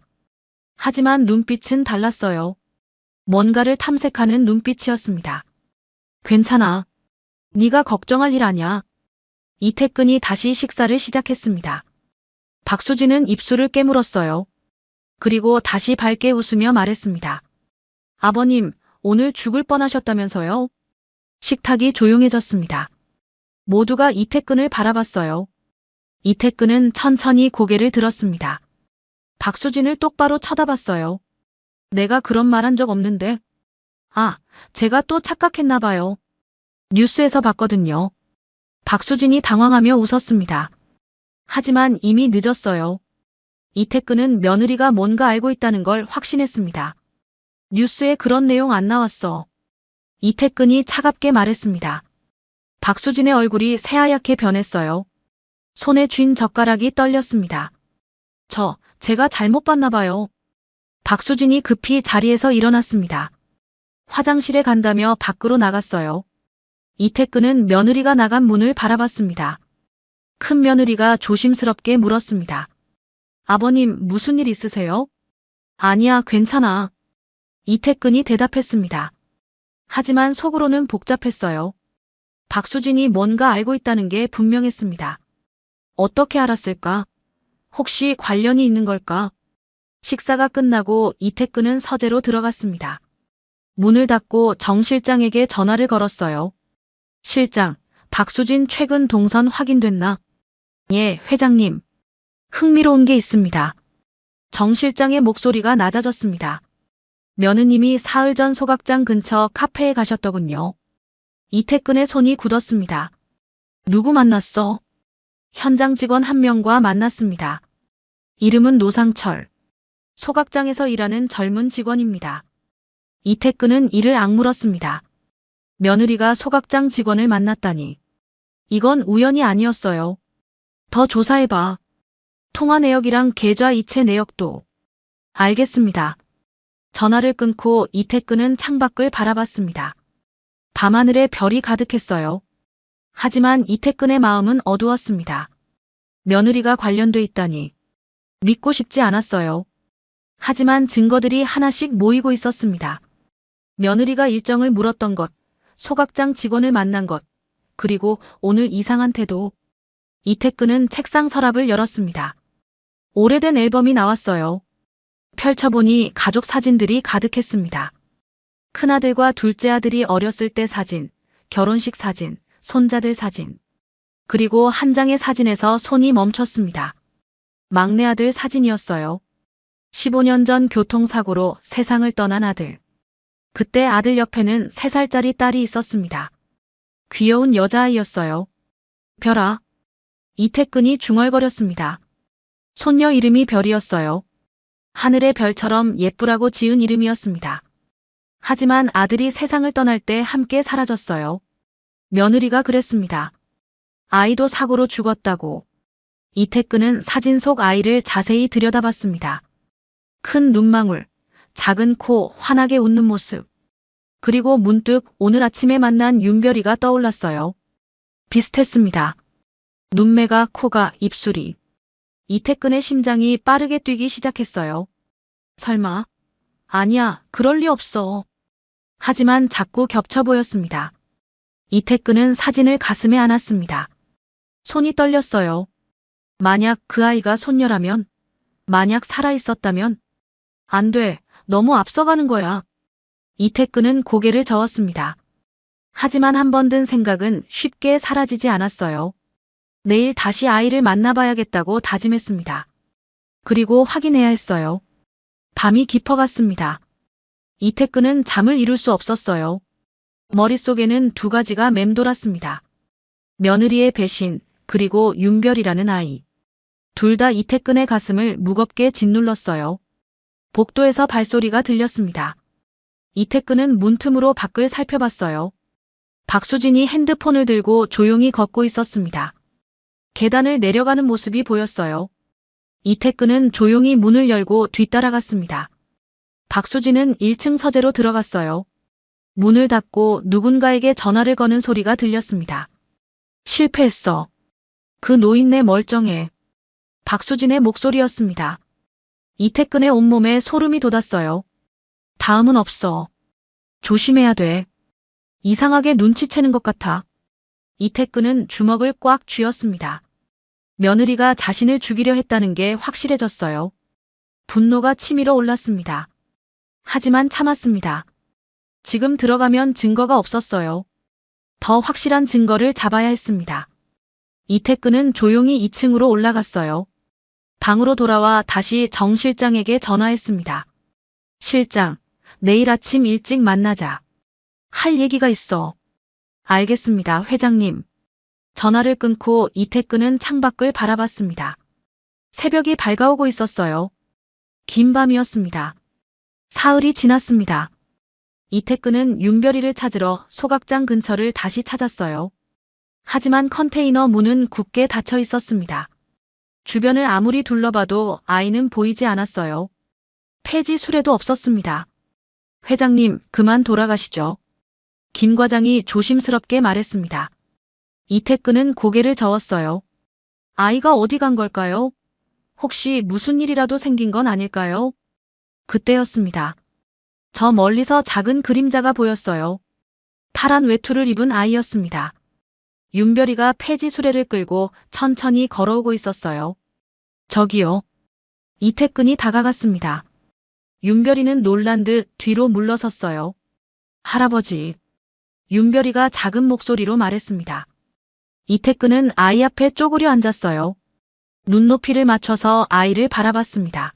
하지만 눈빛은 달랐어요. 뭔가를 탐색하는 눈빛이었습니다. 괜찮아. 네가 걱정할 일 아냐. 이태근이 다시 식사를 시작했습니다. 박수진은 입술을 깨물었어요. 그리고 다시 밝게 웃으며 말했습니다. 아버님, 오늘 죽을 뻔하셨다면서요? 식탁이 조용해졌습니다. 모두가 이태근을 바라봤어요. 이태근은 천천히 고개를 들었습니다. 박수진을 똑바로 쳐다봤어요. 내가 그런 말 한 적 없는데. 아, 제가 또 착각했나 봐요. 뉴스에서 봤거든요. 박수진이 당황하며 웃었습니다. 하지만 이미 늦었어요. 이태근은 며느리가 뭔가 알고 있다는 걸 확신했습니다. 뉴스에 그런 내용 안 나왔어. 이태근이 차갑게 말했습니다. 박수진의 얼굴이 새하얗게 변했어요. 손에 쥔 젓가락이 떨렸습니다. 제가 잘못 봤나 봐요. 박수진이 급히 자리에서 일어났습니다. 화장실에 간다며 밖으로 나갔어요. 이태근은 며느리가 나간 문을 바라봤습니다. 큰 며느리가 조심스럽게 물었습니다. 아버님, 무슨 일 있으세요? 아니야, 괜찮아. 이태근이 대답했습니다. 하지만 속으로는 복잡했어요. 박수진이 뭔가 알고 있다는 게 분명했습니다. 어떻게 알았을까? 혹시 관련이 있는 걸까? 식사가 끝나고 이태근은 서재로 들어갔습니다. 문을 닫고 정 실장에게 전화를 걸었어요. 실장, 박수진 최근 동선 확인됐나? 예, 회장님. 흥미로운 게 있습니다. 정 실장의 목소리가 낮아졌습니다. 며느님이 사흘 전 소각장 근처 카페에 가셨더군요. 이태근의 손이 굳었습니다. 누구 만났어? 현장 직원 한 명과 만났습니다. 이름은 노상철. 소각장에서 일하는 젊은 직원입니다. 이태근은 이를 악물었습니다. 며느리가 소각장 직원을 만났다니. 이건 우연이 아니었어요. 더 조사해봐. 통화 내역이랑 계좌 이체 내역도. 알겠습니다. 전화를 끊고 이태근은 창밖을 바라봤습니다. 밤하늘에 별이 가득했어요. 하지만 이태근의 마음은 어두웠습니다. 며느리가 관련돼 있다니. 믿고 싶지 않았어요. 하지만 증거들이 하나씩 모이고 있었습니다. 며느리가 일정을 물었던 것, 소각장 직원을 만난 것, 그리고 오늘 이상한 태도. 이태근은 책상 서랍을 열었습니다. 오래된 앨범이 나왔어요. 펼쳐보니 가족 사진들이 가득했습니다. 큰아들과 둘째 아들이 어렸을 때 사진, 결혼식 사진, 손자들 사진. 그리고 한 장의 사진에서 손이 멈췄습니다. 막내 아들 사진이었어요. 15년 전 교통사고로 세상을 떠난 아들. 그때 아들 옆에는 3살짜리 딸이 있었습니다. 귀여운 여자아이였어요. 별아. 이태근이 중얼거렸습니다. 손녀 이름이 별이었어요. 하늘의 별처럼 예쁘라고 지은 이름이었습니다. 하지만 아들이 세상을 떠날 때 함께 사라졌어요. 며느리가 그랬습니다. 아이도 사고로 죽었다고. 이태근은 사진 속 아이를 자세히 들여다봤습니다. 큰 눈망울, 작은 코, 환하게 웃는 모습. 그리고 문득 오늘 아침에 만난 윤별이가 떠올랐어요. 비슷했습니다. 눈매가, 코가, 입술이. 이태근의 심장이 빠르게 뛰기 시작했어요. 설마? 아니야, 그럴 리 없어. 하지만 자꾸 겹쳐 보였습니다. 이태근은 사진을 가슴에 안았습니다. 손이 떨렸어요. 만약 그 아이가 손녀라면? 만약 살아있었다면? 안 돼, 너무 앞서가는 거야. 이태근은 고개를 저었습니다. 하지만 한 번 든 생각은 쉽게 사라지지 않았어요. 내일 다시 아이를 만나봐야겠다고 다짐했습니다. 그리고 확인해야 했어요. 밤이 깊어갔습니다. 이태근은 잠을 이룰 수 없었어요. 머릿속에는 2가지가 맴돌았습니다. 며느리의 배신, 그리고 윤별이라는 아이. 둘 다 이태근의 가슴을 무겁게 짓눌렀어요. 복도에서 발소리가 들렸습니다. 이태근은 문틈으로 밖을 살펴봤어요. 박수진이 핸드폰을 들고 조용히 걷고 있었습니다. 계단을 내려가는 모습이 보였어요. 이태근은 조용히 문을 열고 뒤따라갔습니다. 박수진은 1층 서재로 들어갔어요. 문을 닫고 누군가에게 전화를 거는 소리가 들렸습니다. 실패했어. 그 노인네 멀쩡해. 박수진의 목소리였습니다. 이태근의 온몸에 소름이 돋았어요. 다음은 없어. 조심해야 돼. 이상하게 눈치채는 것 같아. 이태근은 주먹을 꽉 쥐었습니다. 며느리가 자신을 죽이려 했다는 게 확실해졌어요. 분노가 치밀어 올랐습니다. 하지만 참았습니다. 지금 들어가면 증거가 없었어요. 더 확실한 증거를 잡아야 했습니다. 이태근은 조용히 2층으로 올라갔어요. 방으로 돌아와 다시 정 실장에게 전화했습니다. 실장, 내일 아침 일찍 만나자. 할 얘기가 있어. 알겠습니다, 회장님. 전화를 끊고 이태근은 창밖을 바라봤습니다. 새벽이 밝아오고 있었어요. 긴 밤이었습니다. 사흘이 지났습니다. 이태근은 윤별이를 찾으러 소각장 근처를 다시 찾았어요. 하지만 컨테이너 문은 굳게 닫혀 있었습니다. 주변을 아무리 둘러봐도 아이는 보이지 않았어요. 폐지 수레도 없었습니다. 회장님, 그만 돌아가시죠. 김 과장이 조심스럽게 말했습니다. 이태근은 고개를 저었어요. 아이가 어디 간 걸까요? 혹시 무슨 일이라도 생긴 건 아닐까요? 그때였습니다. 저 멀리서 작은 그림자가 보였어요. 파란 외투를 입은 아이였습니다. 윤별이가 폐지 수레를 끌고 천천히 걸어오고 있었어요. 저기요. 이태근이 다가갔습니다. 윤별이는 놀란 듯 뒤로 물러섰어요. 할아버지. 윤별이가 작은 목소리로 말했습니다. 이태근은 아이 앞에 쪼그려 앉았어요. 눈높이를 맞춰서 아이를 바라봤습니다.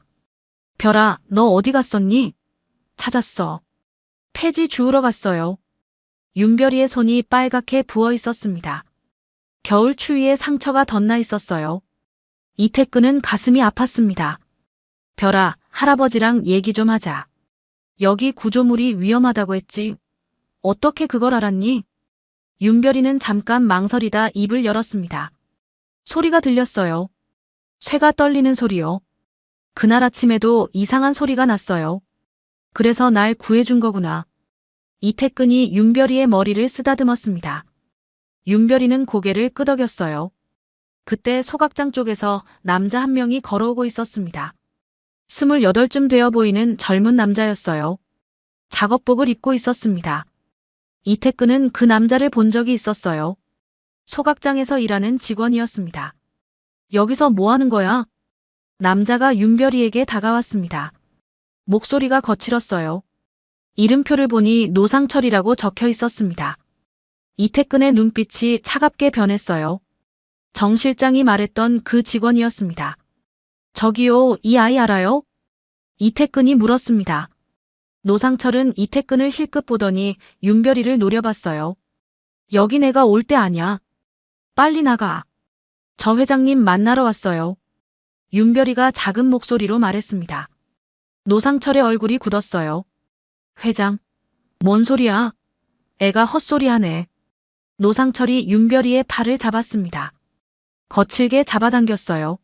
별아, 너 어디 갔었니? 찾았어. 폐지 주우러 갔어요. 윤별이의 손이 빨갛게 부어 있었습니다. 겨울 추위에 상처가 덧나 있었어요. 이태근은 가슴이 아팠습니다. 별아, 할아버지랑 얘기 좀 하자. 여기 구조물이 위험하다고 했지. 어떻게 그걸 알았니? 윤별이는 잠깐 망설이다 입을 열었습니다. 소리가 들렸어요. 쇠가 떨리는 소리요. 그날 아침에도 이상한 소리가 났어요. 그래서 날 구해준 거구나. 이태근이 윤별이의 머리를 쓰다듬었습니다. 윤별이는 고개를 끄덕였어요. 그때 소각장 쪽에서 남자 한 명이 걸어오고 있었습니다. 28쯤 되어 보이는 젊은 남자였어요. 작업복을 입고 있었습니다. 이태근은 그 남자를 본 적이 있었어요. 소각장에서 일하는 직원이었습니다. 여기서 뭐 하는 거야? 남자가 윤별이에게 다가왔습니다. 목소리가 거칠었어요. 이름표를 보니 노상철이라고 적혀 있었습니다. 이태근의 눈빛이 차갑게 변했어요. 정 실장이 말했던 그 직원이었습니다. 저기요, 이 아이 알아요? 이태근이 물었습니다. 노상철은 이태근을 힐끗 보더니 윤별이를 노려봤어요. 여기 내가 올 때 아냐. 빨리 나가. 저 회장님 만나러 왔어요. 윤별이가 작은 목소리로 말했습니다. 노상철의 얼굴이 굳었어요. 회장? 뭔 소리야? 애가 헛소리하네. 노상철이 윤별이의 팔을 잡았습니다. 거칠게 잡아당겼어요.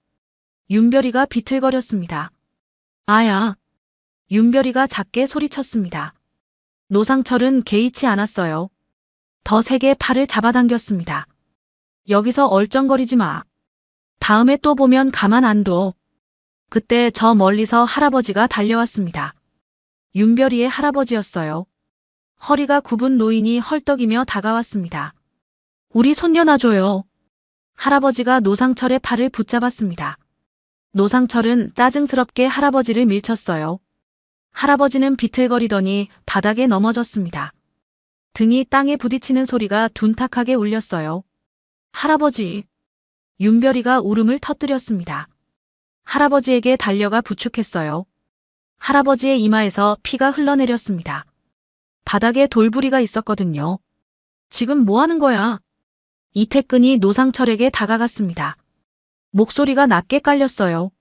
윤별이가 비틀거렸습니다. 아야. 윤별이가 작게 소리쳤습니다. 노상철은 개의치 않았어요. 더 세게 팔을 잡아당겼습니다. 여기서 얼쩡거리지 마. 다음에 또 보면 가만 안 둬. 그때 저 멀리서 할아버지가 달려왔습니다. 윤별이의 할아버지였어요. 허리가 굽은 노인이 헐떡이며 다가왔습니다. 우리 손녀 놔줘요. 할아버지가 노상철의 팔을 붙잡았습니다. 노상철은 짜증스럽게 할아버지를 밀쳤어요. 할아버지는 비틀거리더니 바닥에 넘어졌습니다. 등이 땅에 부딪히는 소리가 둔탁하게 울렸어요. 할아버지. 윤별이가 울음을 터뜨렸습니다. 할아버지에게 달려가 부축했어요. 할아버지의 이마에서 피가 흘러내렸습니다. 바닥에 돌부리가 있었거든요. 지금 뭐 하는 거야? 이태근이 노상철에게 다가갔습니다. 목소리가 낮게 깔렸어요.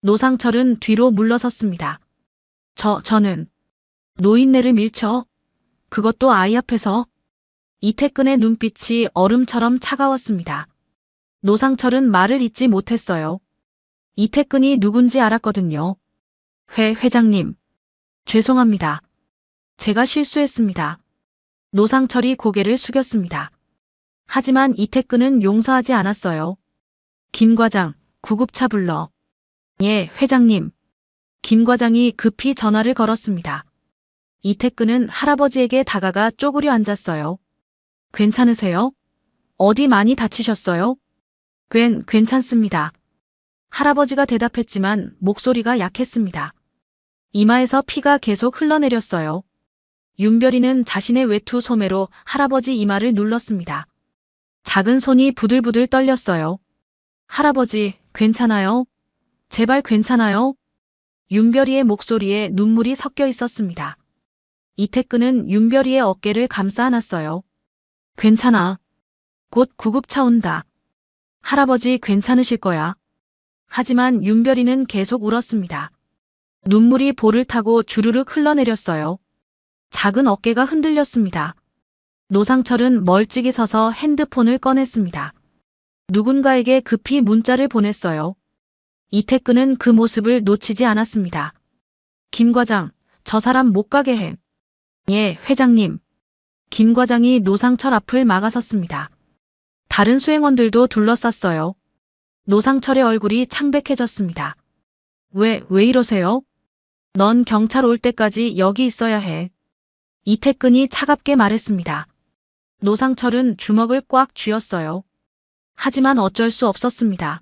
노상철은 뒤로 물러섰습니다. 저는 노인네를 밀쳐. 그것도 아이 앞에서. 이태근의 눈빛이 얼음처럼 차가웠습니다. 노상철은 말을 잇지 못했어요. 이태근이 누군지 알았거든요. 회장님. 죄송합니다. 제가 실수했습니다. 노상철이 고개를 숙였습니다. 하지만 이태근은 용서하지 않았어요. 김 과장, 구급차 불러. 예, 회장님. 김 과장이 급히 전화를 걸었습니다. 이태근은 할아버지에게 다가가 쪼그려 앉았어요. 괜찮으세요? 어디 많이 다치셨어요? 괜찮습니다. 할아버지가 대답했지만 목소리가 약했습니다. 이마에서 피가 계속 흘러내렸어요. 윤별이는 자신의 외투 소매로 할아버지 이마를 눌렀습니다. 작은 손이 부들부들 떨렸어요. 할아버지, 괜찮아요? 제발 괜찮아요? 윤별이의 목소리에 눈물이 섞여 있었습니다. 이태근은 윤별이의 어깨를 감싸 안았어요. 괜찮아. 곧 구급차 온다. 할아버지 괜찮으실 거야. 하지만 윤별이는 계속 울었습니다. 눈물이 볼을 타고 주르륵 흘러내렸어요. 작은 어깨가 흔들렸습니다. 노상철은 멀찍이 서서 핸드폰을 꺼냈습니다. 누군가에게 급히 문자를 보냈어요. 이태근은 그 모습을 놓치지 않았습니다. 김 과장, 저 사람 못 가게 해. 예, 회장님. 김 과장이 노상철 앞을 막아섰습니다. 다른 수행원들도 둘러쌌어요. 노상철의 얼굴이 창백해졌습니다. 왜 이러세요? 넌 경찰 올 때까지 여기 있어야 해. 이태근이 차갑게 말했습니다. 노상철은 주먹을 꽉 쥐었어요. 하지만 어쩔 수 없었습니다.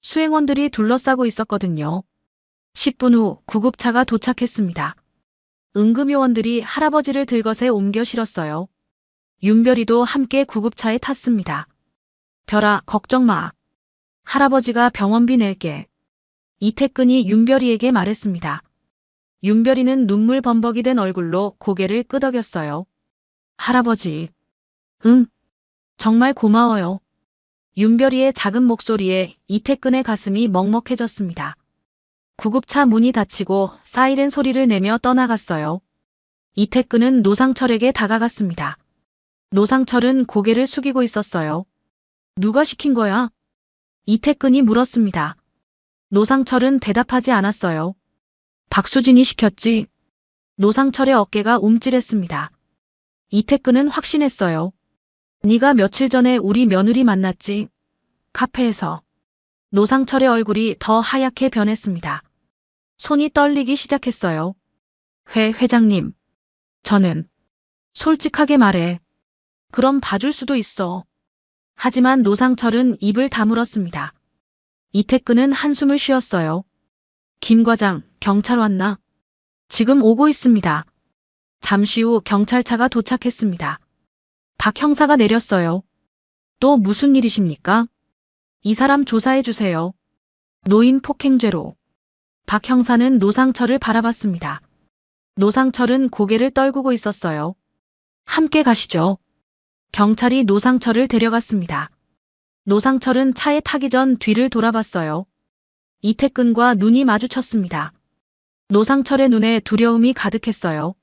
수행원들이 둘러싸고 있었거든요. 10분 후 구급차가 도착했습니다. 응급요원들이 할아버지를 들것에 옮겨 실었어요. 윤별이도 함께 구급차에 탔습니다. 별아, 걱정 마. 할아버지가 병원비 낼게. 이태근이 윤별이에게 말했습니다. 윤별이는 눈물 범벅이 된 얼굴로 고개를 끄덕였어요. 할아버지. 응. 정말 고마워요. 윤별이의 작은 목소리에 이태근의 가슴이 먹먹해졌습니다. 구급차 문이 닫히고 사이렌 소리를 내며 떠나갔어요. 이태근은 노상철에게 다가갔습니다. 노상철은 고개를 숙이고 있었어요. 누가 시킨 거야? 이태근이 물었습니다. 노상철은 대답하지 않았어요. 박수진이 시켰지. 노상철의 어깨가 움찔했습니다. 이태근은 확신했어요. 네가 며칠 전에 우리 며느리 만났지. 카페에서. 노상철의 얼굴이 더 하얗게 변했습니다. 손이 떨리기 시작했어요. 회장님. 저는 솔직하게 말해. 그럼 봐줄 수도 있어. 하지만 노상철은 입을 다물었습니다. 이태근은 한숨을 쉬었어요. 김 과장, 경찰 왔나? 지금 오고 있습니다. 잠시 후 경찰차가 도착했습니다. 박 형사가 내렸어요. 또 무슨 일이십니까? 이 사람 조사해 주세요. 노인 폭행죄로. 박 형사는 노상철을 바라봤습니다. 노상철은 고개를 떨구고 있었어요. 함께 가시죠. 경찰이 노상철을 데려갔습니다. 노상철은 차에 타기 전 뒤를 돌아봤어요. 이태근과 눈이 마주쳤습니다. 노상철의 눈에 두려움이 가득했어요.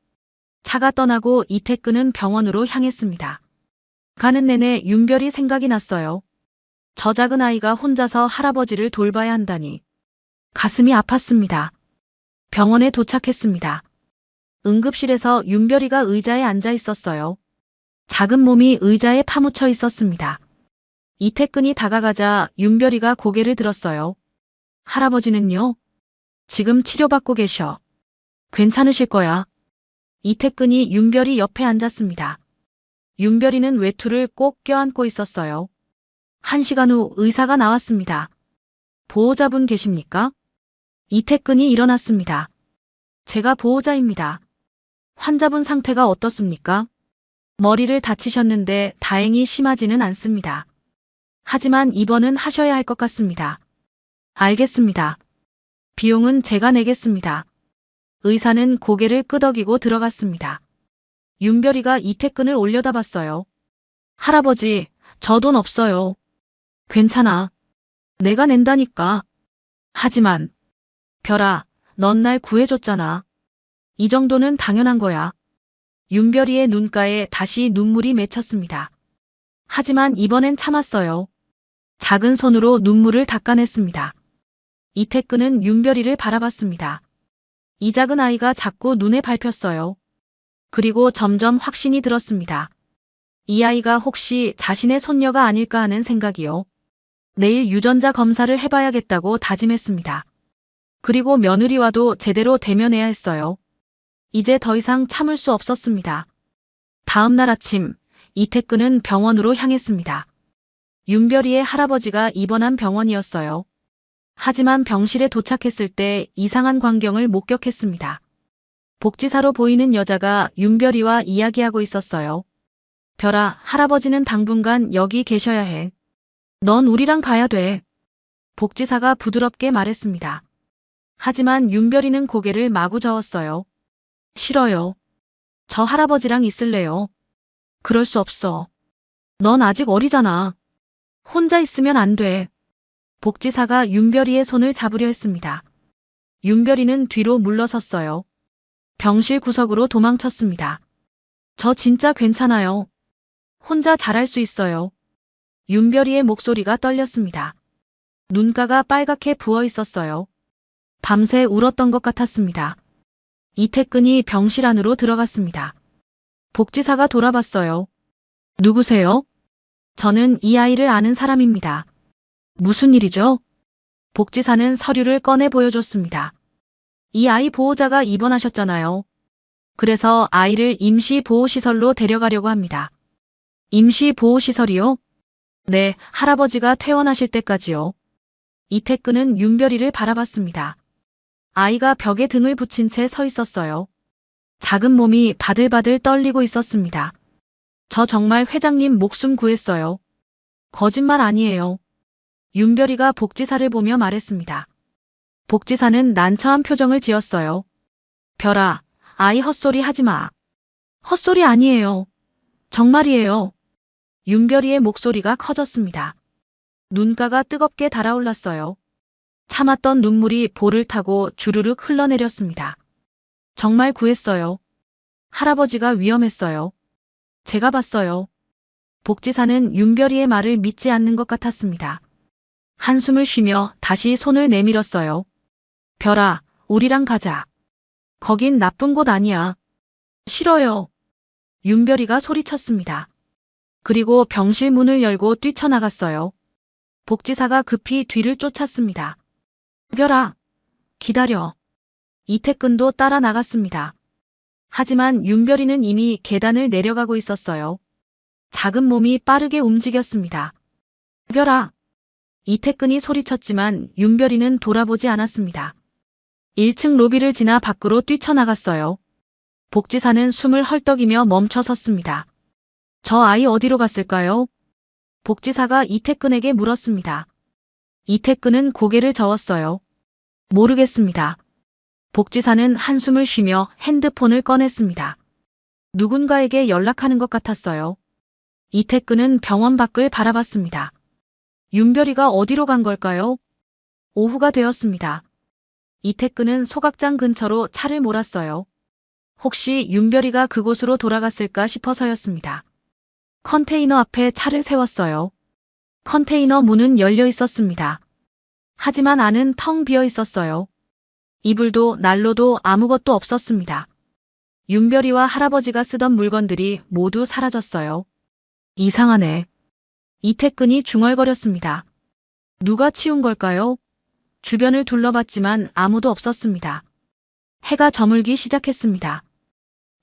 차가 떠나고 이태근은 병원으로 향했습니다. 가는 내내 윤별이 생각이 났어요. 저 작은 아이가 혼자서 할아버지를 돌봐야 한다니. 가슴이 아팠습니다. 병원에 도착했습니다. 응급실에서 윤별이가 의자에 앉아 있었어요. 작은 몸이 의자에 파묻혀 있었습니다. 이태근이 다가가자 윤별이가 고개를 들었어요. 할아버지는요? 지금 치료받고 계셔. 괜찮으실 거야. 이태근이 윤별이 옆에 앉았습니다. 윤별이는 외투를 꼭 껴안고 있었어요. 1시간 후 의사가 나왔습니다. 보호자분 계십니까? 이태근이 일어났습니다. 제가 보호자입니다. 환자분 상태가 어떻습니까? 머리를 다치셨는데 다행히 심하지는 않습니다. 하지만 입원은 하셔야 할 것 같습니다. 알겠습니다. 비용은 제가 내겠습니다. 의사는 고개를 끄덕이고 들어갔습니다. 윤별이가 이태근을 올려다봤어요. 할아버지, 저 돈 없어요. 괜찮아. 내가 낸다니까. 하지만, 별아, 넌 날 구해줬잖아. 이 정도는 당연한 거야. 윤별이의 눈가에 다시 눈물이 맺혔습니다. 하지만 이번엔 참았어요. 작은 손으로 눈물을 닦아냈습니다. 이태근은 윤별이를 바라봤습니다. 이 작은 아이가 자꾸 눈에 밟혔어요. 그리고 점점 확신이 들었습니다. 이 아이가 혹시 자신의 손녀가 아닐까 하는 생각이요. 내일 유전자 검사를 해봐야겠다고 다짐했습니다. 그리고 며느리와도 제대로 대면해야 했어요. 이제 더 이상 참을 수 없었습니다. 다음 날 아침, 이태근은 병원으로 향했습니다. 윤별이의 할아버지가 입원한 병원이었어요. 하지만 병실에 도착했을 때 이상한 광경을 목격했습니다. 복지사로 보이는 여자가 윤별이와 이야기하고 있었어요. 별아, 할아버지는 당분간 여기 계셔야 해. 넌 우리랑 가야 돼. 복지사가 부드럽게 말했습니다. 하지만 윤별이는 고개를 마구 저었어요. 싫어요. 저 할아버지랑 있을래요. 그럴 수 없어. 넌 아직 어리잖아. 혼자 있으면 안 돼. 복지사가 윤별이의 손을 잡으려 했습니다. 윤별이는 뒤로 물러섰어요. 병실 구석으로 도망쳤습니다. 저 진짜 괜찮아요. 혼자 잘할 수 있어요. 윤별이의 목소리가 떨렸습니다. 눈가가 빨갛게 부어 있었어요. 밤새 울었던 것 같았습니다. 이태근이 병실 안으로 들어갔습니다. 복지사가 돌아봤어요. 누구세요? 저는 이 아이를 아는 사람입니다. 무슨 일이죠? 복지사는 서류를 꺼내 보여줬습니다. 이 아이 보호자가 입원하셨잖아요. 그래서 아이를 임시보호시설로 데려가려고 합니다. 임시보호시설이요? 네, 할아버지가 퇴원하실 때까지요. 이태근은 윤별이를 바라봤습니다. 아이가 벽에 등을 붙인 채 서 있었어요. 작은 몸이 바들바들 떨리고 있었습니다. 저 정말 회장님 목숨 구했어요. 거짓말 아니에요. 윤별이가 복지사를 보며 말했습니다. 복지사는 난처한 표정을 지었어요. 별아, 아이 헛소리 하지 마. 헛소리 아니에요. 정말이에요. 윤별이의 목소리가 커졌습니다. 눈가가 뜨겁게 달아올랐어요. 참았던 눈물이 볼을 타고 주르륵 흘러내렸습니다. 정말 구했어요. 할아버지가 위험했어요. 제가 봤어요. 복지사는 윤별이의 말을 믿지 않는 것 같았습니다. 한숨을 쉬며 다시 손을 내밀었어요. 별아, 우리랑 가자. 거긴 나쁜 곳 아니야. 싫어요. 윤별이가 소리쳤습니다. 그리고 병실 문을 열고 뛰쳐나갔어요. 복지사가 급히 뒤를 쫓았습니다. 별아, 기다려. 이태근도 따라 나갔습니다. 하지만 윤별이는 이미 계단을 내려가고 있었어요. 작은 몸이 빠르게 움직였습니다. 별아. 이태근이 소리쳤지만 윤별이는 돌아보지 않았습니다. 1층 로비를 지나 밖으로 뛰쳐나갔어요. 복지사는 숨을 헐떡이며 멈춰 섰습니다. 저 아이 어디로 갔을까요? 복지사가 이태근에게 물었습니다. 이태근은 고개를 저었어요. 모르겠습니다. 복지사는 한숨을 쉬며 핸드폰을 꺼냈습니다. 누군가에게 연락하는 것 같았어요. 이태근은 병원 밖을 바라봤습니다. 윤별이가 어디로 간 걸까요? 오후가 되었습니다. 이태근은 소각장 근처로 차를 몰았어요. 혹시 윤별이가 그곳으로 돌아갔을까 싶어서였습니다. 컨테이너 앞에 차를 세웠어요. 컨테이너 문은 열려 있었습니다. 하지만 안은 텅 비어 있었어요. 이불도 난로도 아무것도 없었습니다. 윤별이와 할아버지가 쓰던 물건들이 모두 사라졌어요. 이상하네. 이태근이 중얼거렸습니다. 누가 치운 걸까요? 주변을 둘러봤지만 아무도 없었습니다. 해가 저물기 시작했습니다.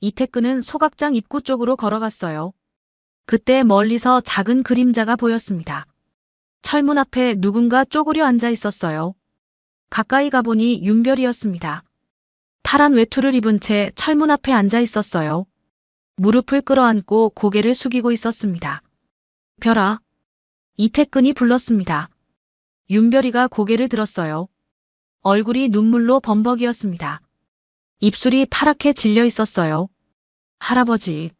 이태근은 소각장 입구 쪽으로 걸어갔어요. 그때 멀리서 작은 그림자가 보였습니다. 철문 앞에 누군가 쪼그려 앉아 있었어요. 가까이 가보니 윤별이었습니다. 파란 외투를 입은 채 철문 앞에 앉아 있었어요. 무릎을 끌어안고 고개를 숙이고 있었습니다. 별아. 이태근이 불렀습니다. 윤별이가 고개를 들었어요. 얼굴이 눈물로 범벅이었습니다. 입술이 파랗게 질려 있었어요. 할아버지.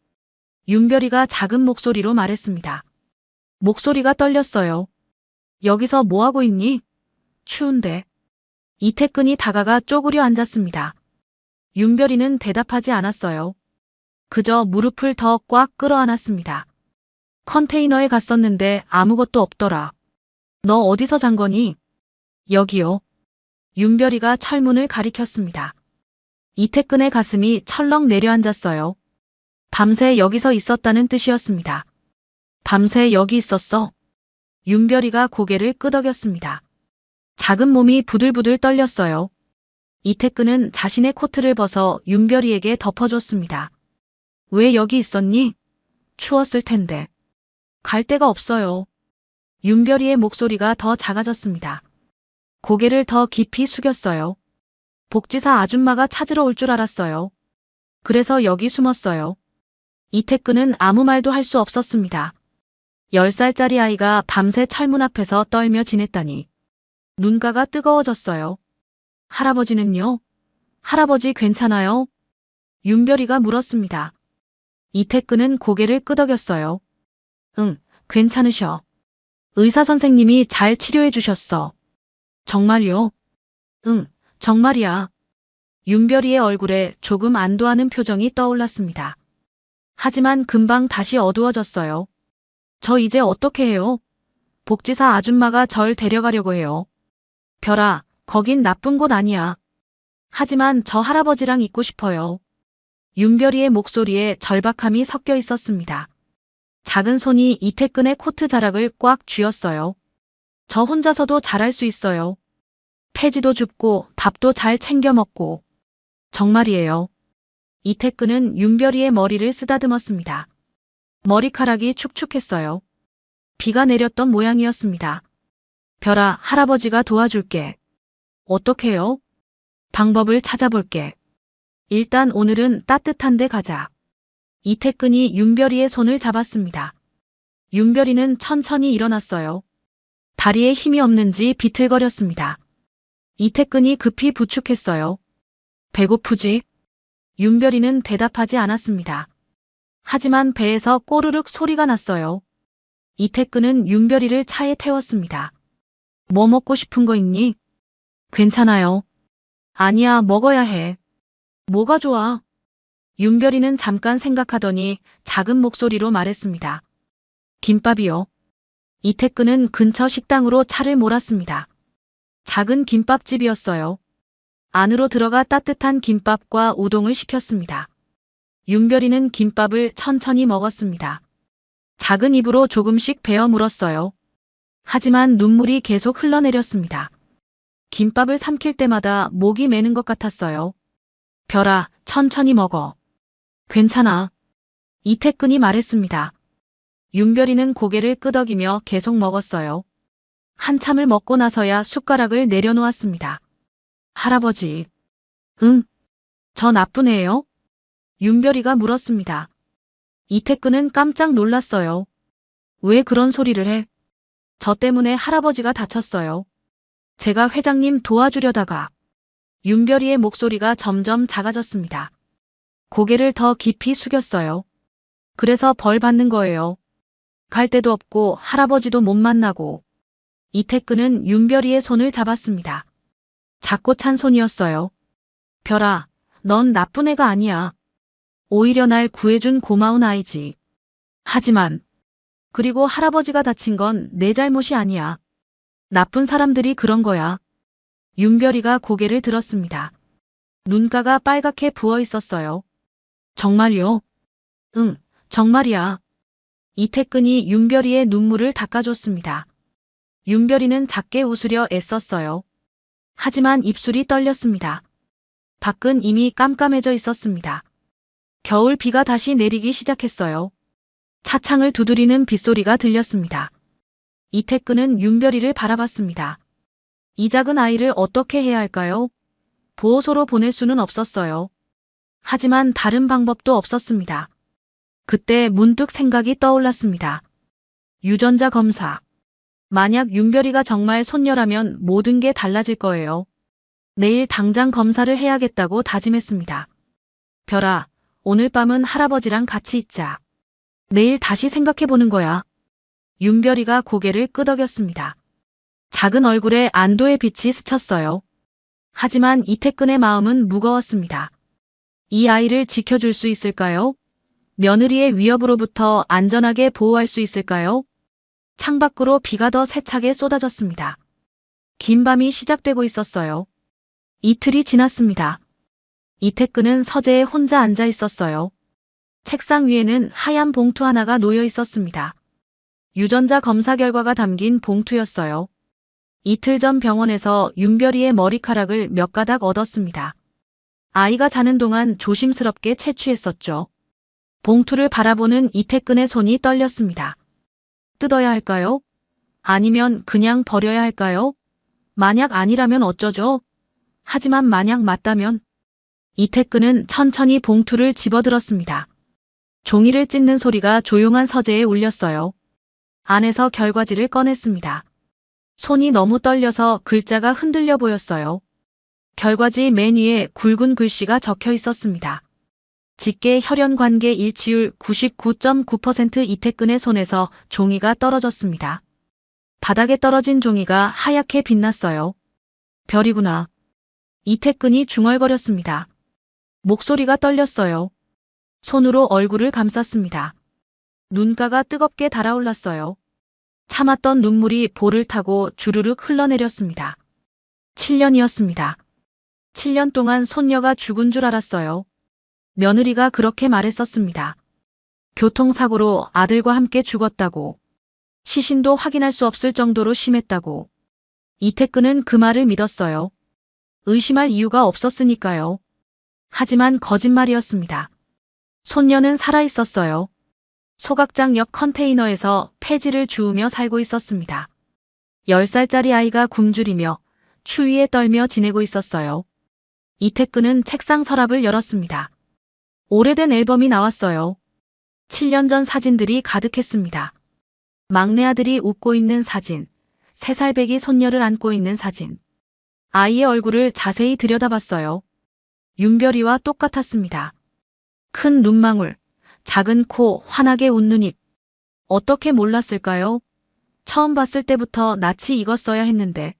윤별이가 작은 목소리로 말했습니다. 목소리가 떨렸어요. 여기서 뭐하고 있니? 추운데. 이태근이 다가가 쪼그려 앉았습니다. 윤별이는 대답하지 않았어요. 그저 무릎을 더 꽉 끌어안았습니다. 컨테이너에 갔었는데 아무것도 없더라. 너 어디서 잔 거니? 여기요. 윤별이가 철문을 가리켰습니다. 이태근의 가슴이 철렁 내려앉았어요. 밤새 여기서 있었다는 뜻이었습니다. 밤새 여기 있었어? 윤별이가 고개를 끄덕였습니다. 작은 몸이 부들부들 떨렸어요. 이태근은 자신의 코트를 벗어 윤별이에게 덮어줬습니다. 왜 여기 있었니? 추웠을 텐데. 갈 데가 없어요. 윤별이의 목소리가 더 작아졌습니다. 고개를 더 깊이 숙였어요. 복지사 아줌마가 찾으러 올 줄 알았어요. 그래서 여기 숨었어요. 이태근은 아무 말도 할 수 없었습니다. 10살짜리 아이가 밤새 철문 앞에서 떨며 지냈다니. 눈가가 뜨거워졌어요. 할아버지는요? 할아버지 괜찮아요? 윤별이가 물었습니다. 이태근은 고개를 끄덕였어요. 응, 괜찮으셔. 의사 선생님이 잘 치료해 주셨어. 정말요? 응, 정말이야. 윤별이의 얼굴에 조금 안도하는 표정이 떠올랐습니다. 하지만 금방 다시 어두워졌어요. 저 이제 어떻게 해요? 복지사 아줌마가 절 데려가려고 해요. 별아, 거긴 나쁜 곳 아니야. 하지만 저 할아버지랑 있고 싶어요. 윤별이의 목소리에 절박함이 섞여 있었습니다. 작은 손이 이태근의 코트 자락을 꽉 쥐었어요. 저 혼자서도 잘할 수 있어요. 폐지도 줍고 밥도 잘 챙겨 먹고. 정말이에요. 이태근은 윤별이의 머리를 쓰다듬었습니다. 머리카락이 축축했어요. 비가 내렸던 모양이었습니다. 별아, 할아버지가 도와줄게. 어떻게요? 방법을 찾아볼게. 일단 오늘은 따뜻한 데 가자. 이태근이 윤별이의 손을 잡았습니다. 윤별이는 천천히 일어났어요. 다리에 힘이 없는지 비틀거렸습니다. 이태근이 급히 부축했어요. 배고프지? 윤별이는 대답하지 않았습니다. 하지만 배에서 꼬르륵 소리가 났어요. 이태근은 윤별이를 차에 태웠습니다. 뭐 먹고 싶은 거 있니? 괜찮아요. 아니야, 먹어야 해. 뭐가 좋아? 윤별이는 잠깐 생각하더니 작은 목소리로 말했습니다. 김밥이요. 이태근은 근처 식당으로 차를 몰았습니다. 작은 김밥집이었어요. 안으로 들어가 따뜻한 김밥과 우동을 시켰습니다. 윤별이는 김밥을 천천히 먹었습니다. 작은 입으로 조금씩 베어 물었어요. 하지만 눈물이 계속 흘러내렸습니다. 김밥을 삼킬 때마다 목이 메는 것 같았어요. 별아, 천천히 먹어. 괜찮아. 이태근이 말했습니다. 윤별이는 고개를 끄덕이며 계속 먹었어요. 한참을 먹고 나서야 숟가락을 내려놓았습니다. 할아버지. 응? 저 나쁜 애예요? 윤별이가 물었습니다. 이태근은 깜짝 놀랐어요. 왜 그런 소리를 해? 저 때문에 할아버지가 다쳤어요. 제가 회장님 도와주려다가. 윤별이의 목소리가 점점 작아졌습니다. 고개를 더 깊이 숙였어요. 그래서 벌 받는 거예요. 갈 데도 없고 할아버지도 못 만나고. 이태근은 윤별이의 손을 잡았습니다. 작고 찬 손이었어요. 별아, 넌 나쁜 애가 아니야. 오히려 날 구해준 고마운 아이지. 하지만, 그리고 할아버지가 다친 건 내 잘못이 아니야. 나쁜 사람들이 그런 거야. 윤별이가 고개를 들었습니다. 눈가가 빨갛게 부어 있었어요. 정말요? 응, 정말이야. 이태근이 윤별이의 눈물을 닦아줬습니다. 윤별이는 작게 웃으려 애썼어요. 하지만 입술이 떨렸습니다. 밖은 이미 깜깜해져 있었습니다. 겨울 비가 다시 내리기 시작했어요. 차창을 두드리는 빗소리가 들렸습니다. 이태근은 윤별이를 바라봤습니다. 이 작은 아이를 어떻게 해야 할까요? 보호소로 보낼 수는 없었어요. 하지만 다른 방법도 없었습니다. 그때 문득 생각이 떠올랐습니다. 유전자 검사. 만약 윤별이가 정말 손녀라면 모든 게 달라질 거예요. 내일 당장 검사를 해야겠다고 다짐했습니다. 별아, 오늘 밤은 할아버지랑 같이 있자. 내일 다시 생각해보는 거야. 윤별이가 고개를 끄덕였습니다. 작은 얼굴에 안도의 빛이 스쳤어요. 하지만 이태근의 마음은 무거웠습니다. 이 아이를 지켜줄 수 있을까요? 며느리의 위협으로부터 안전하게 보호할 수 있을까요? 창밖으로 비가 더 세차게 쏟아졌습니다. 긴 밤이 시작되고 있었어요. 이틀이 지났습니다. 이태근은 서재에 혼자 앉아 있었어요. 책상 위에는 하얀 봉투 하나가 놓여 있었습니다. 유전자 검사 결과가 담긴 봉투였어요. 이틀 전 병원에서 윤별이의 머리카락을 몇 가닥 얻었습니다. 아이가 자는 동안 조심스럽게 채취했었죠. 봉투를 바라보는 이태근의 손이 떨렸습니다. 뜯어야 할까요? 아니면 그냥 버려야 할까요? 만약 아니라면 어쩌죠? 하지만 만약 맞다면? 이태근은 천천히 봉투를 집어들었습니다. 종이를 찢는 소리가 조용한 서재에 울렸어요. 안에서 결과지를 꺼냈습니다. 손이 너무 떨려서 글자가 흔들려 보였어요. 결과지 맨 위에 굵은 글씨가 적혀 있었습니다. 직계 혈연 관계 일치율 99.9% 이태근의 손에서 종이가 떨어졌습니다. 바닥에 떨어진 종이가 하얗게 빛났어요. 별이구나. 이태근이 중얼거렸습니다. 목소리가 떨렸어요. 손으로 얼굴을 감쌌습니다. 눈가가 뜨겁게 달아올랐어요. 참았던 눈물이 볼을 타고 주르륵 흘러내렸습니다. 7년이었습니다. 7년 동안 손녀가 죽은 줄 알았어요. 며느리가 그렇게 말했었습니다. 교통사고로 아들과 함께 죽었다고. 시신도 확인할 수 없을 정도로 심했다고. 이태근은 그 말을 믿었어요. 의심할 이유가 없었으니까요. 하지만 거짓말이었습니다. 손녀는 살아있었어요. 소각장 옆 컨테이너에서 폐지를 주우며 살고 있었습니다. 10살짜리 아이가 굶주리며 추위에 떨며 지내고 있었어요. 이태근은 책상 서랍을 열었습니다. 오래된 앨범이 나왔어요. 7년 전 사진들이 가득했습니다. 막내 아들이 웃고 있는 사진, 3살 배기 손녀를 안고 있는 사진. 아이의 얼굴을 자세히 들여다봤어요. 윤별이와 똑같았습니다. 큰 눈망울, 작은 코, 환하게 웃는 입. 어떻게 몰랐을까요? 처음 봤을 때부터 낯이 익었어야 했는데.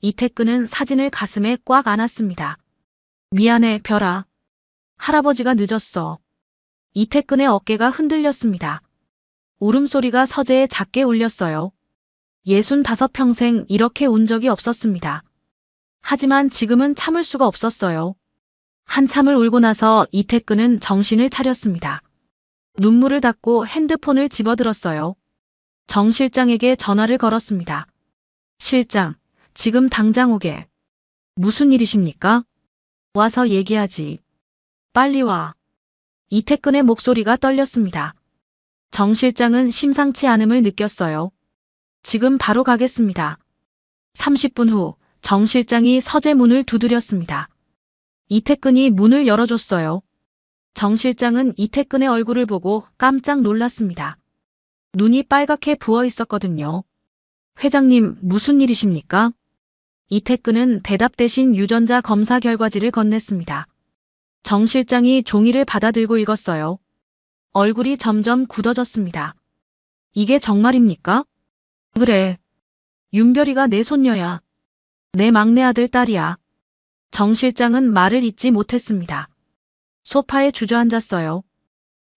이태근은 사진을 가슴에 꽉 안았습니다. 미안해, 별아. 할아버지가 늦었어. 이태근의 어깨가 흔들렸습니다. 울음소리가 서재에 작게 울렸어요. 65평생 이렇게 운 적이 없었습니다. 하지만 지금은 참을 수가 없었어요. 한참을 울고 나서 이태근은 정신을 차렸습니다. 눈물을 닦고 핸드폰을 집어들었어요. 정 실장에게 전화를 걸었습니다. 실장, 지금 당장 오게. 무슨 일이십니까? 와서 얘기하지. 빨리 와. 이태근의 목소리가 떨렸습니다. 정 실장은 심상치 않음을 느꼈어요. 지금 바로 가겠습니다. 30분 후 정 실장이 서재 문을 두드렸습니다. 이태근이 문을 열어줬어요. 정 실장은 이태근의 얼굴을 보고 깜짝 놀랐습니다. 눈이 빨갛게 부어 있었거든요. 회장님, 무슨 일이십니까? 이태근은 대답 대신 유전자 검사 결과지를 건넸습니다. 정 실장이 종이를 받아들고 읽었어요. 얼굴이 점점 굳어졌습니다. 이게 정말입니까? 그래. 윤별이가 내 손녀야. 내 막내 아들 딸이야. 정 실장은 말을 잇지 못했습니다. 소파에 주저앉았어요.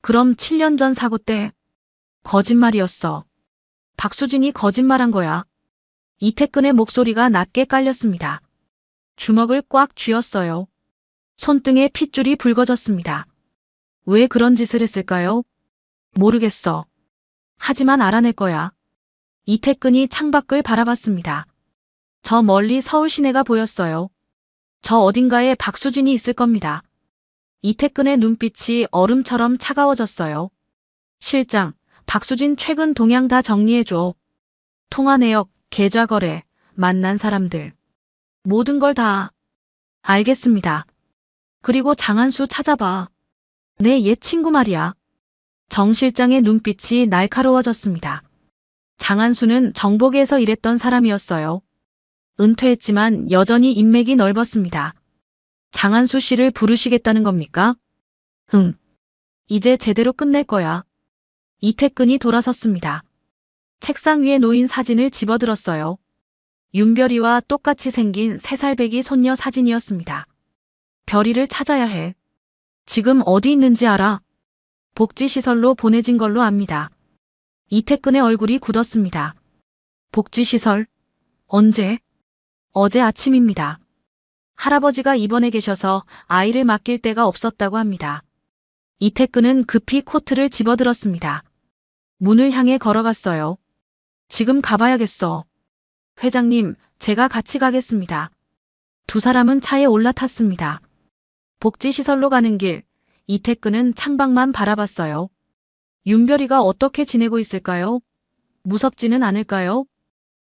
그럼 7년 전 사고 때 거짓말이었어. 박수진이 거짓말한 거야. 이태근의 목소리가 낮게 깔렸습니다. 주먹을 꽉 쥐었어요. 손등에 핏줄이 붉어졌습니다. 왜 그런 짓을 했을까요? 모르겠어. 하지만 알아낼 거야. 이태근이 창밖을 바라봤습니다. 저 멀리 서울 시내가 보였어요. 저 어딘가에 박수진이 있을 겁니다. 이태근의 눈빛이 얼음처럼 차가워졌어요. 실장, 박수진 최근 동향 다 정리해줘. 통화 내역, 계좌 거래, 만난 사람들. 모든 걸 다. 알겠습니다. 그리고 장한수 찾아봐. 내 옛 친구 말이야. 정 실장의 눈빛이 날카로워졌습니다. 장한수는 정보계에서 일했던 사람이었어요. 은퇴했지만 여전히 인맥이 넓었습니다. 장한수 씨를 부르시겠다는 겁니까? 응. 이제 제대로 끝낼 거야. 이태근이 돌아섰습니다. 책상 위에 놓인 사진을 집어들었어요. 윤별이와 똑같이 생긴 3살배기 손녀 사진이었습니다. 별이를 찾아야 해. 지금 어디 있는지 알아? 복지시설로 보내진 걸로 압니다. 이태근의 얼굴이 굳었습니다. 복지시설? 언제? 어제 아침입니다. 할아버지가 입원해 계셔서 아이를 맡길 데가 없었다고 합니다. 이태근은 급히 코트를 집어들었습니다. 문을 향해 걸어갔어요. 지금 가봐야겠어. 회장님, 제가 같이 가겠습니다. 두 사람은 차에 올라탔습니다. 복지시설로 가는 길, 이태근은 창밖만 바라봤어요. 윤별이가 어떻게 지내고 있을까요? 무섭지는 않을까요?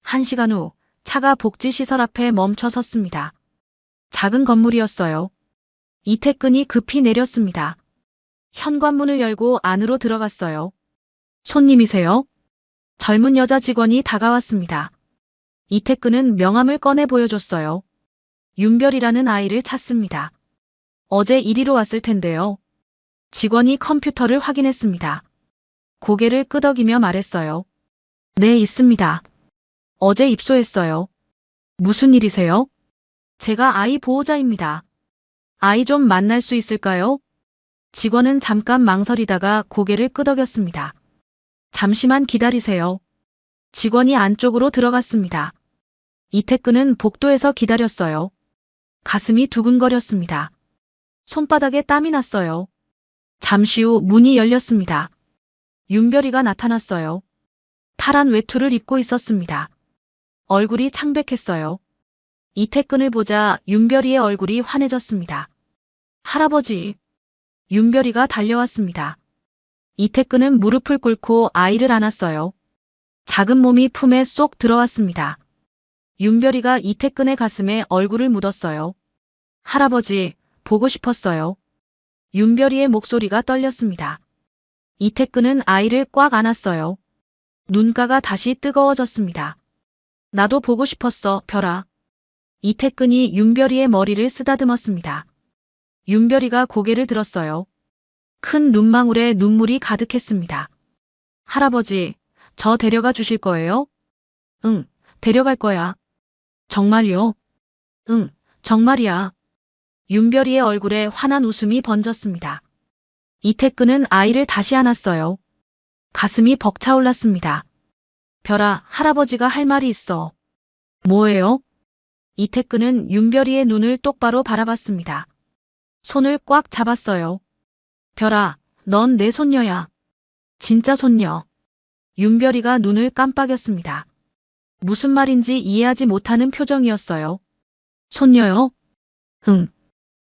1시간 후 차가 복지시설 앞에 멈춰 섰습니다. 작은 건물이었어요. 이태근이 급히 내렸습니다. 현관문을 열고 안으로 들어갔어요. 손님이세요? 젊은 여자 직원이 다가왔습니다. 이태근은 명함을 꺼내 보여줬어요. 윤별이라는 아이를 찾습니다. 어제 이리로 왔을 텐데요. 직원이 컴퓨터를 확인했습니다. 고개를 끄덕이며 말했어요. 네, 있습니다. 어제 입소했어요. 무슨 일이세요? 제가 아이 보호자입니다. 아이 좀 만날 수 있을까요? 직원은 잠깐 망설이다가 고개를 끄덕였습니다. 잠시만 기다리세요. 직원이 안쪽으로 들어갔습니다. 이태근은 복도에서 기다렸어요. 가슴이 두근거렸습니다. 손바닥에 땀이 났어요. 잠시 후 문이 열렸습니다. 윤별이가 나타났어요. 파란 외투를 입고 있었습니다. 얼굴이 창백했어요. 이태근을 보자 윤별이의 얼굴이 환해졌습니다. 할아버지. 윤별이가 달려왔습니다. 이태근은 무릎을 꿇고 아이를 안았어요. 작은 몸이 품에 쏙 들어왔습니다. 윤별이가 이태근의 가슴에 얼굴을 묻었어요. 할아버지, 보고 싶었어요. 윤별이의 목소리가 떨렸습니다. 이태근은 아이를 꽉 안았어요. 눈가가 다시 뜨거워졌습니다. 나도 보고 싶었어, 별아. 이태근이 윤별이의 머리를 쓰다듬었습니다. 윤별이가 고개를 들었어요. 큰 눈망울에 눈물이 가득했습니다. 할아버지, 저 데려가 주실 거예요? 응, 데려갈 거야. 정말요? 응, 정말이야. 윤별이의 얼굴에 환한 웃음이 번졌습니다. 이태근은 아이를 다시 안았어요. 가슴이 벅차올랐습니다. 별아, 할아버지가 할 말이 있어. 뭐예요? 이태근은 윤별이의 눈을 똑바로 바라봤습니다. 손을 꽉 잡았어요. 별아, 넌 내 손녀야. 진짜 손녀. 윤별이가 눈을 깜빡였습니다. 무슨 말인지 이해하지 못하는 표정이었어요. 손녀요? 응.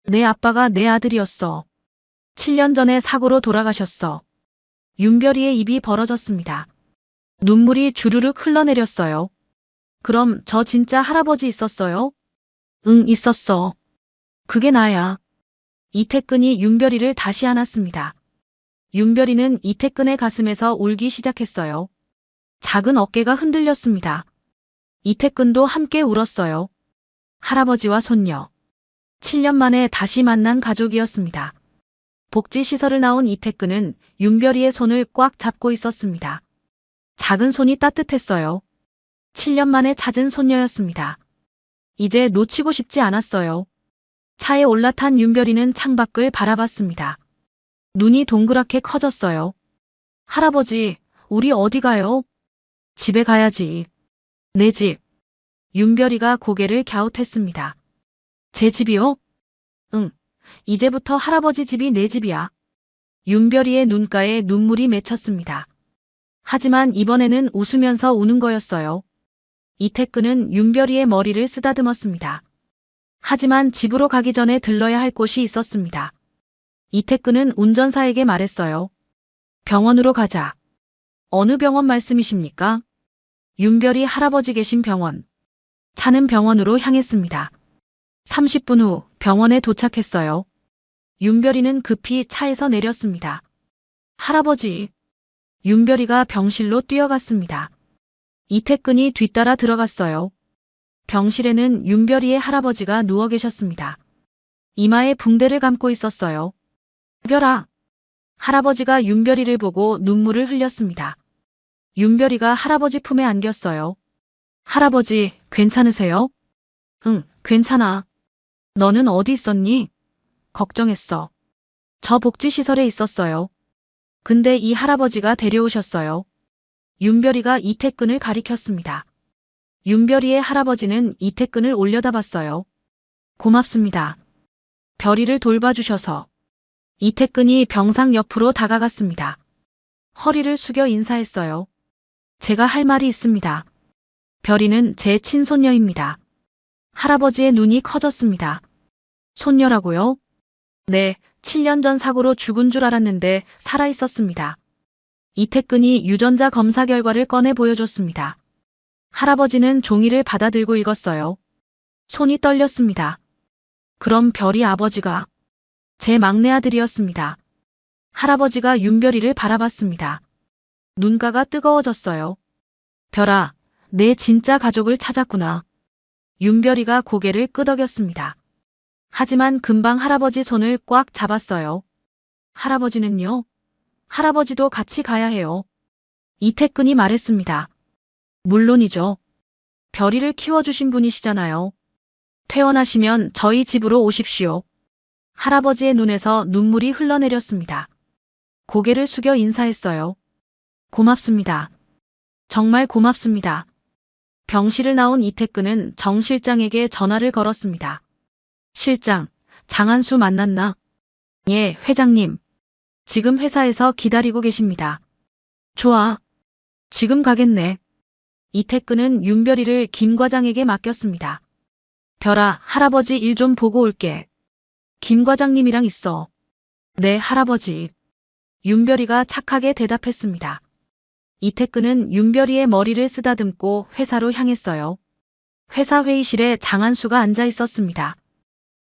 내 아빠가 내 아들이었어. 7년 전에 사고로 돌아가셨어. 윤별이의 입이 벌어졌습니다. 눈물이 주르륵 흘러내렸어요. 그럼 저 진짜 할아버지 있었어요? 응, 있었어. 그게 나야. 이태근이 윤별이를 다시 안았습니다. 윤별이는 이태근의 가슴에서 울기 시작했어요. 작은 어깨가 흔들렸습니다. 이태근도 함께 울었어요. 할아버지와 손녀. 7년 만에 다시 만난 가족이었습니다. 복지시설을 나온 이태근은 윤별이의 손을 꽉 잡고 있었습니다. 작은 손이 따뜻했어요. 7년 만에 찾은 손녀였습니다. 이제 놓치고 싶지 않았어요. 차에 올라탄 윤별이는 창밖을 바라봤습니다. 눈이 동그랗게 커졌어요. 할아버지, 우리 어디 가요? 집에 가야지. 내 집. 윤별이가 고개를 갸웃했습니다. 제 집이요? 응. 이제부터 할아버지 집이 내 집이야. 윤별이의 눈가에 눈물이 맺혔습니다. 하지만 이번에는 웃으면서 우는 거였어요. 이태근은 윤별이의 머리를 쓰다듬었습니다. 하지만 집으로 가기 전에 들러야 할 곳이 있었습니다. 이태근은 운전사에게 말했어요. 병원으로 가자. 어느 병원 말씀이십니까? 윤별이 할아버지 계신 병원. 차는 병원으로 향했습니다. 30분 후 병원에 도착했어요. 윤별이는 급히 차에서 내렸습니다. 할아버지. 윤별이가 병실로 뛰어갔습니다. 이태근이 뒤따라 들어갔어요. 병실에는 윤별이의 할아버지가 누워 계셨습니다. 이마에 붕대를 감고 있었어요. 별아. 할아버지가 윤별이를 보고 눈물을 흘렸습니다. 윤별이가 할아버지 품에 안겼어요. 할아버지, 괜찮으세요? 응, 괜찮아. 너는 어디 있었니? 걱정했어. 저 복지시설에 있었어요. 근데 이 할아버지가 데려오셨어요. 윤별이가 이태근을 가리켰습니다. 윤별이의 할아버지는 이태근을 올려다봤어요. 고맙습니다. 별이를 돌봐주셔서. 이태근이 병상 옆으로 다가갔습니다. 허리를 숙여 인사했어요. 제가 할 말이 있습니다. 별이는 제 친손녀입니다. 할아버지의 눈이 커졌습니다. 손녀라고요? 네, 7년 전 사고로 죽은 줄 알았는데 살아 있었습니다. 이태근이 유전자 검사 결과를 꺼내 보여줬습니다. 할아버지는 종이를 받아들고 읽었어요. 손이 떨렸습니다. 그럼 별이 아버지가 제 막내 아들이었습니다. 할아버지가 윤별이를 바라봤습니다. 눈가가 뜨거워졌어요. 별아, 내 진짜 가족을 찾았구나. 윤별이가 고개를 끄덕였습니다. 하지만 금방 할아버지 손을 꽉 잡았어요. 할아버지는요? 할아버지도 같이 가야 해요. 이태근이 말했습니다. 물론이죠. 별이를 키워주신 분이시잖아요. 퇴원하시면 저희 집으로 오십시오. 할아버지의 눈에서 눈물이 흘러내렸습니다. 고개를 숙여 인사했어요. 고맙습니다. 정말 고맙습니다. 병실을 나온 이태근은 정 실장에게 전화를 걸었습니다. 실장, 장한수 만났나? 예, 회장님. 지금 회사에서 기다리고 계십니다. 좋아. 지금 가겠네. 이태근은 윤별이를 김 과장에게 맡겼습니다. 별아, 할아버지 일 좀 보고 올게. 김 과장님이랑 있어. 네, 할아버지. 윤별이가 착하게 대답했습니다. 이태근은 윤별이의 머리를 쓰다듬고 회사로 향했어요. 회사 회의실에 장한수가 앉아 있었습니다.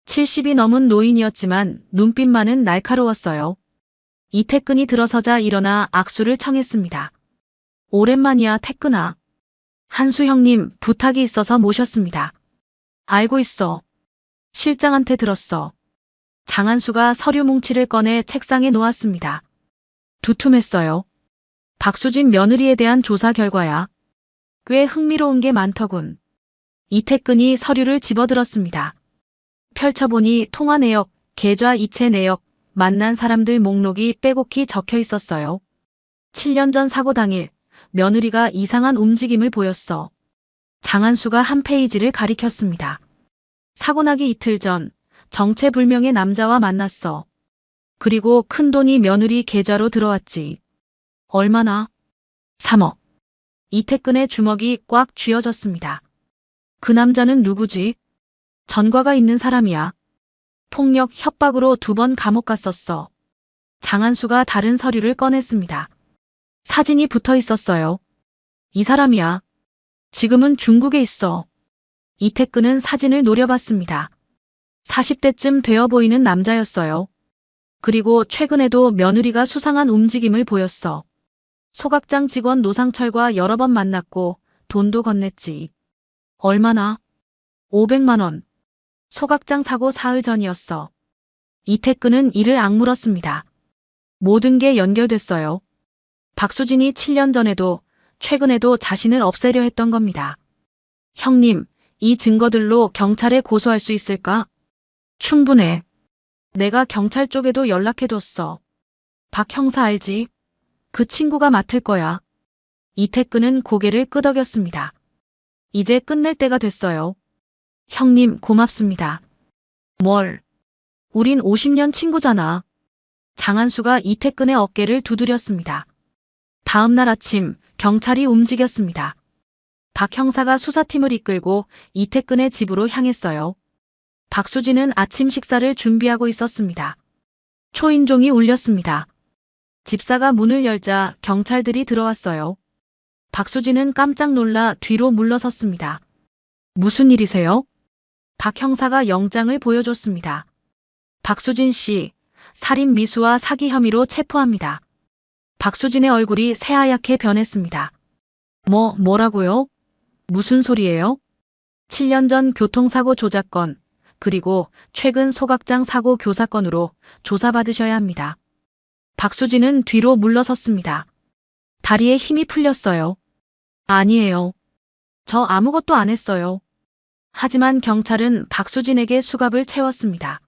70이 넘은 노인이었지만 눈빛만은 날카로웠어요. 이태근이 들어서자 일어나 악수를 청했습니다. 오랜만이야, 태근아. 한수 형님, 부탁이 있어서 모셨습니다. 알고 있어. 실장한테 들었어. 장한수가 서류 뭉치를 꺼내 책상에 놓았습니다. 두툼했어요. 박수진 며느리에 대한 조사 결과야. 꽤 흥미로운 게 많더군. 이태근이 서류를 집어들었습니다. 펼쳐보니 통화 내역, 계좌 이체 내역, 만난 사람들 목록이 빼곡히 적혀 있었어요. 7년 전 사고 당일 며느리가 이상한 움직임을 보였어. 장한수가 한 페이지를 가리켰습니다. 사고 나기 이틀 전 정체불명의 남자와 만났어. 그리고 큰돈이 며느리 계좌로 들어왔지. 얼마나? 3억. 이태근의 주먹이 꽉 쥐어졌습니다. 그 남자는 누구지? 전과가 있는 사람이야. 폭력, 협박으로 2번 감옥 갔었어. 장한수가 다른 서류를 꺼냈습니다. 사진이 붙어 있었어요. 이 사람이야. 지금은 중국에 있어. 이태근은 사진을 노려봤습니다. 40대쯤 되어 보이는 남자였어요. 그리고 최근에도 며느리가 수상한 움직임을 보였어. 소각장 직원 노상철과 여러 번 만났고 돈도 건넸지. 얼마나? 500만 원. 소각장 사고 사흘 전이었어. 이태근은 이를 악물었습니다. 모든 게 연결됐어요. 박수진이 7년 전에도 최근에도 자신을 없애려 했던 겁니다. 형님, 이 증거들로 경찰에 고소할 수 있을까? 충분해. 내가 경찰 쪽에도 연락해뒀어. 박 형사 알지? 그 친구가 맡을 거야. 이태근은 고개를 끄덕였습니다. 이제 끝낼 때가 됐어요. 형님, 고맙습니다. 뭘? 우린 50년 친구잖아. 장한수가 이태근의 어깨를 두드렸습니다. 다음 날 아침 경찰이 움직였습니다. 박 형사가 수사팀을 이끌고 이태근의 집으로 향했어요. 박수진은 아침 식사를 준비하고 있었습니다. 초인종이 울렸습니다. 집사가 문을 열자 경찰들이 들어왔어요. 박수진은 깜짝 놀라 뒤로 물러섰습니다. 무슨 일이세요? 박 형사가 영장을 보여줬습니다. 박수진 씨, 살인 미수와 사기 혐의로 체포합니다. 박수진의 얼굴이 새하얗게 변했습니다. 뭐라고요? 무슨 소리예요? 7년 전 교통사고 조작건, 그리고 최근 소각장 사고 교사건으로 조사받으셔야 합니다. 박수진은 뒤로 물러섰습니다. 다리에 힘이 풀렸어요. 아니에요. 저 아무것도 안 했어요. 하지만 경찰은 박수진에게 수갑을 채웠습니다.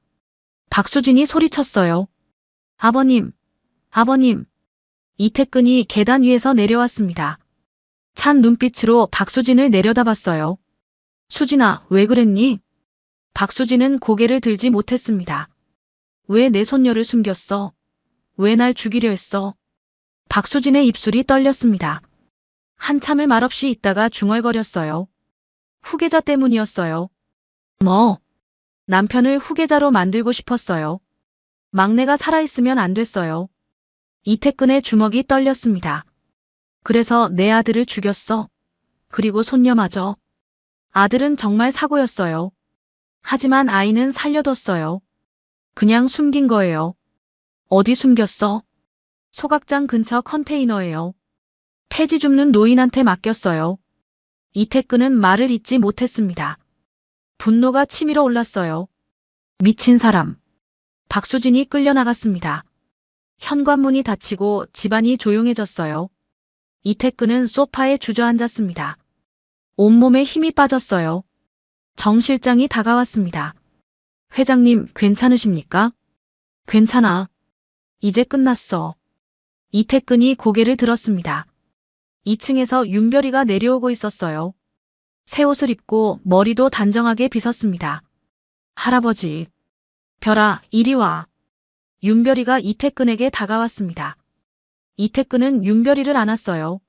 박수진이 소리쳤어요. 아버님, 아버님. 이태근이 계단 위에서 내려왔습니다. 찬 눈빛으로 박수진을 내려다봤어요. 수진아, 왜 그랬니? 박수진은 고개를 들지 못했습니다. 왜 내 손녀를 숨겼어? 왜 날 죽이려 했어? 박수진의 입술이 떨렸습니다. 한참을 말없이 있다가 중얼거렸어요. 후계자 때문이었어요. 남편을 후계자로 만들고 싶었어요. 막내가 살아있으면 안 됐어요. 이태근의 주먹이 떨렸습니다. 그래서 내 아들을 죽였어. 그리고 손녀마저. 아들은 정말 사고였어요. 하지만 아이는 살려뒀어요. 그냥 숨긴 거예요. 어디 숨겼어? 소각장 근처 컨테이너예요. 폐지 줍는 노인한테 맡겼어요. 이태근은 말을 잇지 못했습니다. 분노가 치밀어 올랐어요. 미친 사람. 박수진이 끌려나갔습니다. 현관문이 닫히고 집안이 조용해졌어요. 이태근은 소파에 주저앉았습니다. 온몸에 힘이 빠졌어요. 정 실장이 다가왔습니다. 회장님, 괜찮으십니까? 괜찮아. 이제 끝났어. 이태근이 고개를 들었습니다. 2층에서 윤별이가 내려오고 있었어요. 새 옷을 입고 머리도 단정하게 빗었습니다. 할아버지. 별아, 이리 와. 윤별이가 이태근에게 다가왔습니다. 이태근은 윤별이를 안았어요.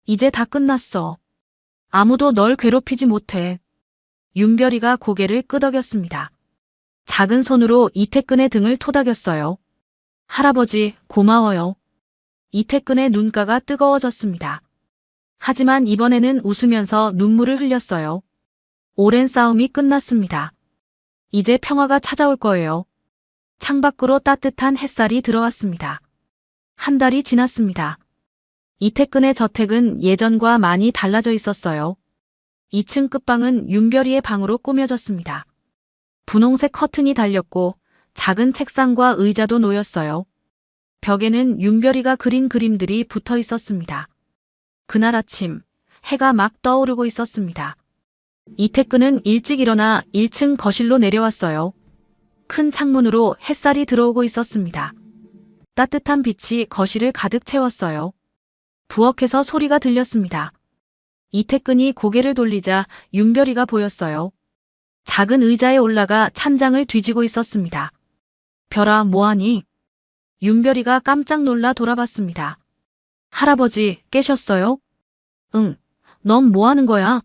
이제 다 끝났어. 아무도 널 괴롭히지 못해. 윤별이가 고개를 끄덕였습니다. 작은 손으로 이태근의 등을 토닥였어요. 할아버지, 고마워요. 이태근의 눈가가 뜨거워졌습니다. 하지만 이번에는 웃으면서 눈물을 흘렸어요. 오랜 싸움이 끝났습니다. 이제 평화가 찾아올 거예요. 창밖으로 따뜻한 햇살이 들어왔습니다. 한 달이 지났습니다. 이태근의 저택은 예전과 많이 달라져 있었어요. 2층 끝방은 윤별이의 방으로 꾸며졌습니다. 분홍색 커튼이 달렸고 작은 책상과 의자도 놓였어요. 벽에는 윤별이가 그린 그림들이 붙어 있었습니다. 그날 아침 해가 막 떠오르고 있었습니다. 이태근은 일찍 일어나 1층 거실로 내려왔어요. 큰 창문으로 햇살이 들어오고 있었습니다. 따뜻한 빛이 거실을 가득 채웠어요. 부엌에서 소리가 들렸습니다. 이태근이 고개를 돌리자 윤별이가 보였어요. 작은 의자에 올라가 찬장을 뒤지고 있었습니다. 별아, 뭐하니? 윤별이가 깜짝 놀라 돌아봤습니다. 할아버지, 깨셨어요? 응, 넌 뭐하는 거야?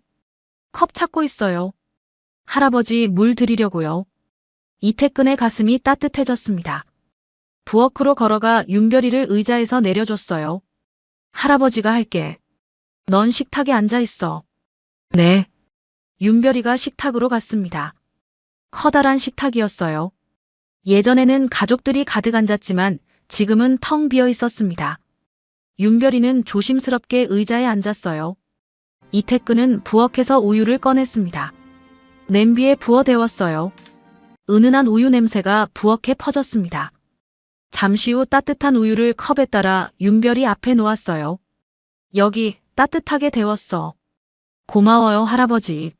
컵 찾고 있어요. 할아버지, 물 드리려고요. 이태근의 가슴이 따뜻해졌습니다. 부엌으로 걸어가 윤별이를 의자에서 내려줬어요. 할아버지가 할게. 넌 식탁에 앉아 있어. 네. 윤별이가 식탁으로 갔습니다. 커다란 식탁이었어요. 예전에는 가족들이 가득 앉았지만 지금은 텅 비어 있었습니다. 윤별이는 조심스럽게 의자에 앉았어요. 이태근은 부엌에서 우유를 꺼냈습니다. 냄비에 부어 데웠어요. 은은한 우유 냄새가 부엌에 퍼졌습니다. 잠시 후 따뜻한 우유를 컵에 따라 윤별이 앞에 놓았어요. 여기 따뜻하게 데웠어. 고마워요, 할아버지.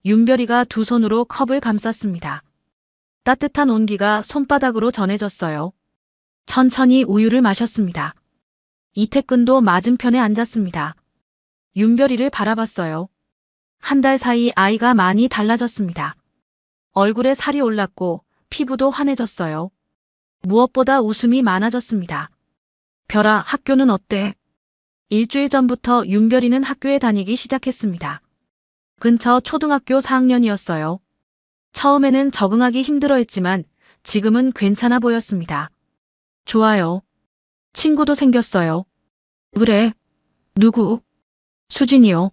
윤별이가 두 손으로 컵을 감쌌습니다. 따뜻한 온기가 손바닥으로 전해졌어요. 천천히 우유를 마셨습니다. 이태근도 맞은편에 앉았습니다. 윤별이를 바라봤어요. 한 달 사이 아이가 많이 달라졌습니다. 얼굴에 살이 올랐고 피부도 환해졌어요. 무엇보다 웃음이 많아졌습니다. 별아, 학교는 어때? 일주일 전부터 윤별이는 학교에 다니기 시작했습니다. 근처 초등학교 4학년이었어요. 처음에는 적응하기 힘들어했지만 지금은 괜찮아 보였습니다. 좋아요. 친구도 생겼어요. 그래. 누구? 수진이요.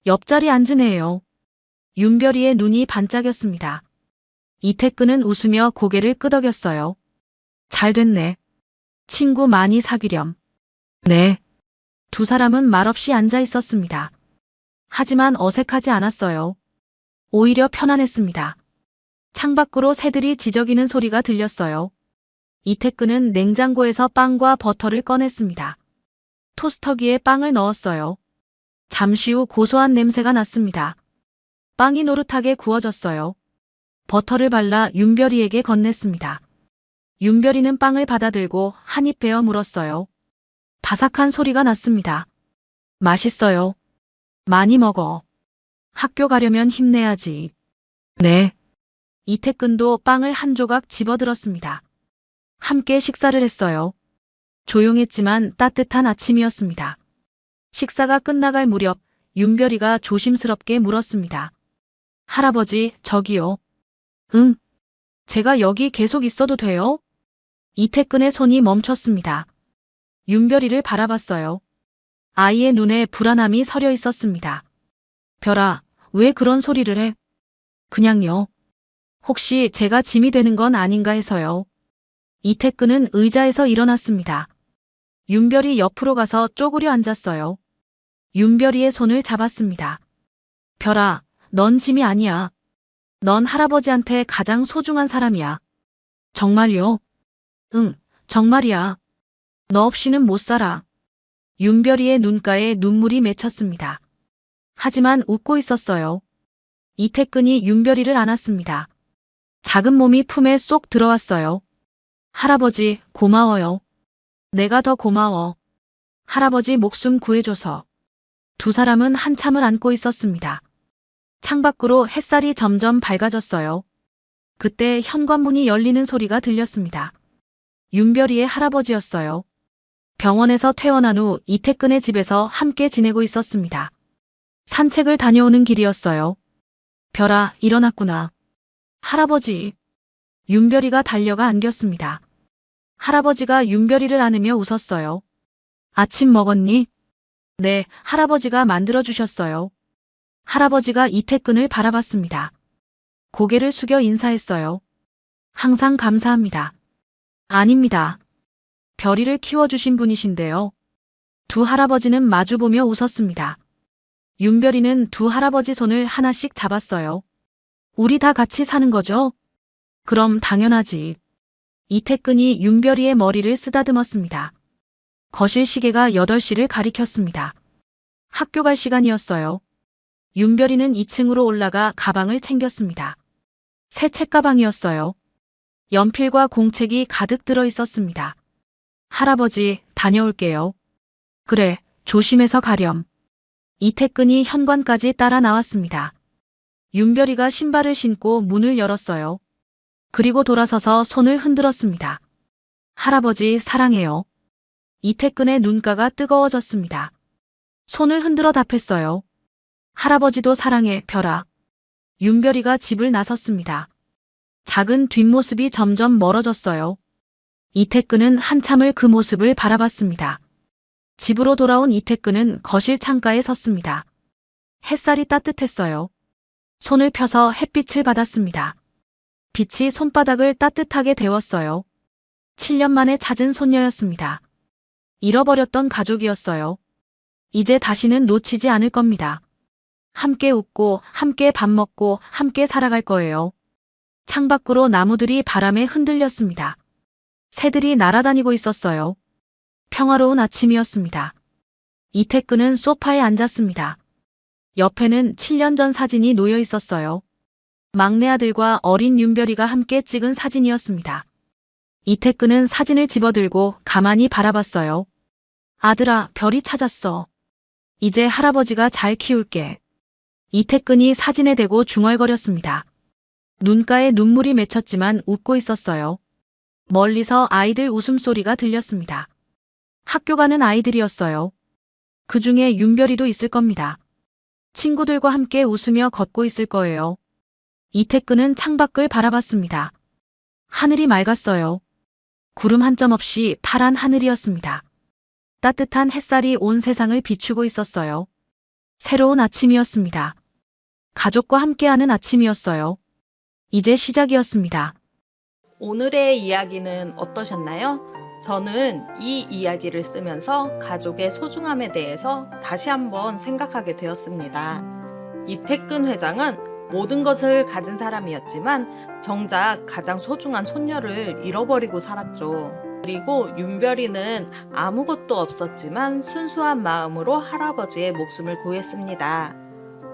옆자리 앉은 애예요. 윤별이의 눈이 반짝였습니다. 이태근은 웃으며 고개를 끄덕였어요. 잘 됐네. 친구 많이 사귀렴. 네. 두 사람은 말없이 앉아 있었습니다. 하지만 어색하지 않았어요. 오히려 편안했습니다. 창밖으로 새들이 지저귀는 소리가 들렸어요. 이태근은 냉장고에서 빵과 버터를 꺼냈습니다. 토스터기에 빵을 넣었어요. 잠시 후 고소한 냄새가 났습니다. 빵이 노릇하게 구워졌어요. 버터를 발라 윤별이에게 건넸습니다. 윤별이는 빵을 받아들고 한 입 베어 물었어요. 바삭한 소리가 났습니다. 맛있어요. 많이 먹어. 학교 가려면 힘내야지. 네. 이태근도 빵을 한 조각 집어들었습니다. 함께 식사를 했어요. 조용했지만 따뜻한 아침이었습니다. 식사가 끝나갈 무렵 윤별이가 조심스럽게 물었습니다. 할아버지, 저기요. 응. 제가 여기 계속 있어도 돼요? 이태근의 손이 멈췄습니다. 윤별이를 바라봤어요. 아이의 눈에 불안함이 서려 있었습니다. 별아, 왜 그런 소리를 해? 그냥요. 혹시 제가 짐이 되는 건 아닌가 해서요. 이태근은 의자에서 일어났습니다. 윤별이 옆으로 가서 쪼그려 앉았어요. 윤별이의 손을 잡았습니다. 별아, 넌 짐이 아니야. 넌 할아버지한테 가장 소중한 사람이야. 정말요? 응, 정말이야. 너 없이는 못 살아. 윤별이의 눈가에 눈물이 맺혔습니다. 하지만 웃고 있었어요. 이태근이 윤별이를 안았습니다. 작은 몸이 품에 쏙 들어왔어요. 할아버지, 고마워요. 내가 더 고마워. 할아버지 목숨 구해줘서. 두 사람은 한참을 안고 있었습니다. 창밖으로 햇살이 점점 밝아졌어요. 그때 현관문이 열리는 소리가 들렸습니다. 윤별이의 할아버지였어요. 병원에서 퇴원한 후 이태근의 집에서 함께 지내고 있었습니다. 산책을 다녀오는 길이었어요. 별아, 일어났구나. 할아버지. 윤별이가 달려가 안겼습니다. 할아버지가 윤별이를 안으며 웃었어요. 아침 먹었니? 네, 할아버지가 만들어주셨어요. 할아버지가 이태근을 바라봤습니다. 고개를 숙여 인사했어요. 항상 감사합니다. 아닙니다. 별이를 키워주신 분이신데요. 두 할아버지는 마주보며 웃었습니다. 윤별이는 두 할아버지 손을 하나씩 잡았어요. 우리 다 같이 사는 거죠? 그럼 당연하지. 이태근이 윤별이의 머리를 쓰다듬었습니다. 거실 시계가 8시를 가리켰습니다. 학교 갈 시간이었어요. 윤별이는 2층으로 올라가 가방을 챙겼습니다. 새 책가방이었어요. 연필과 공책이 가득 들어 있었습니다. 할아버지, 다녀올게요. 그래, 조심해서 가렴. 이태근이 현관까지 따라 나왔습니다. 윤별이가 신발을 신고 문을 열었어요. 그리고 돌아서서 손을 흔들었습니다. 할아버지, 사랑해요. 이태근의 눈가가 뜨거워졌습니다. 손을 흔들어 답했어요. 할아버지도 사랑해, 별아. 윤별이가 집을 나섰습니다. 작은 뒷모습이 점점 멀어졌어요. 이태근은 한참을 그 모습을 바라봤습니다. 집으로 돌아온 이태근은 거실 창가에 섰습니다. 햇살이 따뜻했어요. 손을 펴서 햇빛을 받았습니다. 빛이 손바닥을 따뜻하게 데웠어요. 7년 만에 찾은 손녀였습니다. 잃어버렸던 가족이었어요. 이제 다시는 놓치지 않을 겁니다. 함께 웃고, 함께 밥 먹고, 함께 살아갈 거예요. 창밖으로 나무들이 바람에 흔들렸습니다. 새들이 날아다니고 있었어요. 평화로운 아침이었습니다. 이태근은 소파에 앉았습니다. 옆에는 7년 전 사진이 놓여 있었어요. 막내 아들과 어린 윤별이가 함께 찍은 사진이었습니다. 이태근은 사진을 집어들고 가만히 바라봤어요. 아들아, 별이 찾았어. 이제 할아버지가 잘 키울게. 이태근이 사진에 대고 중얼거렸습니다. 눈가에 눈물이 맺혔지만 웃고 있었어요. 멀리서 아이들 웃음소리가 들렸습니다. 학교 가는 아이들이었어요. 그 중에 윤별이도 있을 겁니다. 친구들과 함께 웃으며 걷고 있을 거예요. 이태근은 창밖을 바라봤습니다. 하늘이 맑았어요. 구름 한 점 없이 파란 하늘이었습니다. 따뜻한 햇살이 온 세상을 비추고 있었어요. 새로운 아침이었습니다. 가족과 함께하는 아침이었어요. 이제 시작이었습니다. 오늘의 이야기는 어떠셨나요? 저는 이 이야기를 쓰면서 가족의 소중함에 대해서 다시 한번 생각하게 되었습니다. 이태근 회장은 모든 것을 가진 사람이었지만 정작 가장 소중한 손녀를 잃어버리고 살았죠. 그리고 윤별이는 아무것도 없었지만 순수한 마음으로 할아버지의 목숨을 구했습니다.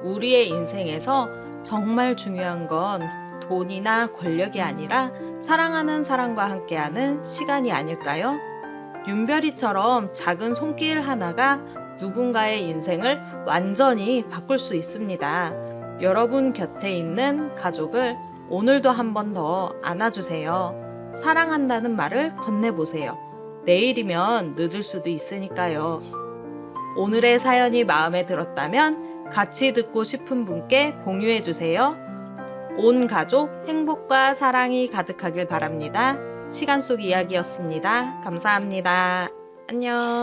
우리의 인생에서 정말 중요한 건 돈이나 권력이 아니라 사랑하는 사람과 함께하는 시간이 아닐까요? 윤별이처럼 작은 손길 하나가 누군가의 인생을 완전히 바꿀 수 있습니다. 여러분 곁에 있는 가족을 오늘도 한 번 더 안아주세요. 사랑한다는 말을 건네보세요. 내일이면 늦을 수도 있으니까요. 오늘의 사연이 마음에 들었다면 같이 듣고 싶은 분께 공유해주세요. 온 가족 행복과 사랑이 가득하길 바랍니다. 시간 속 이야기였습니다. 감사합니다. 안녕.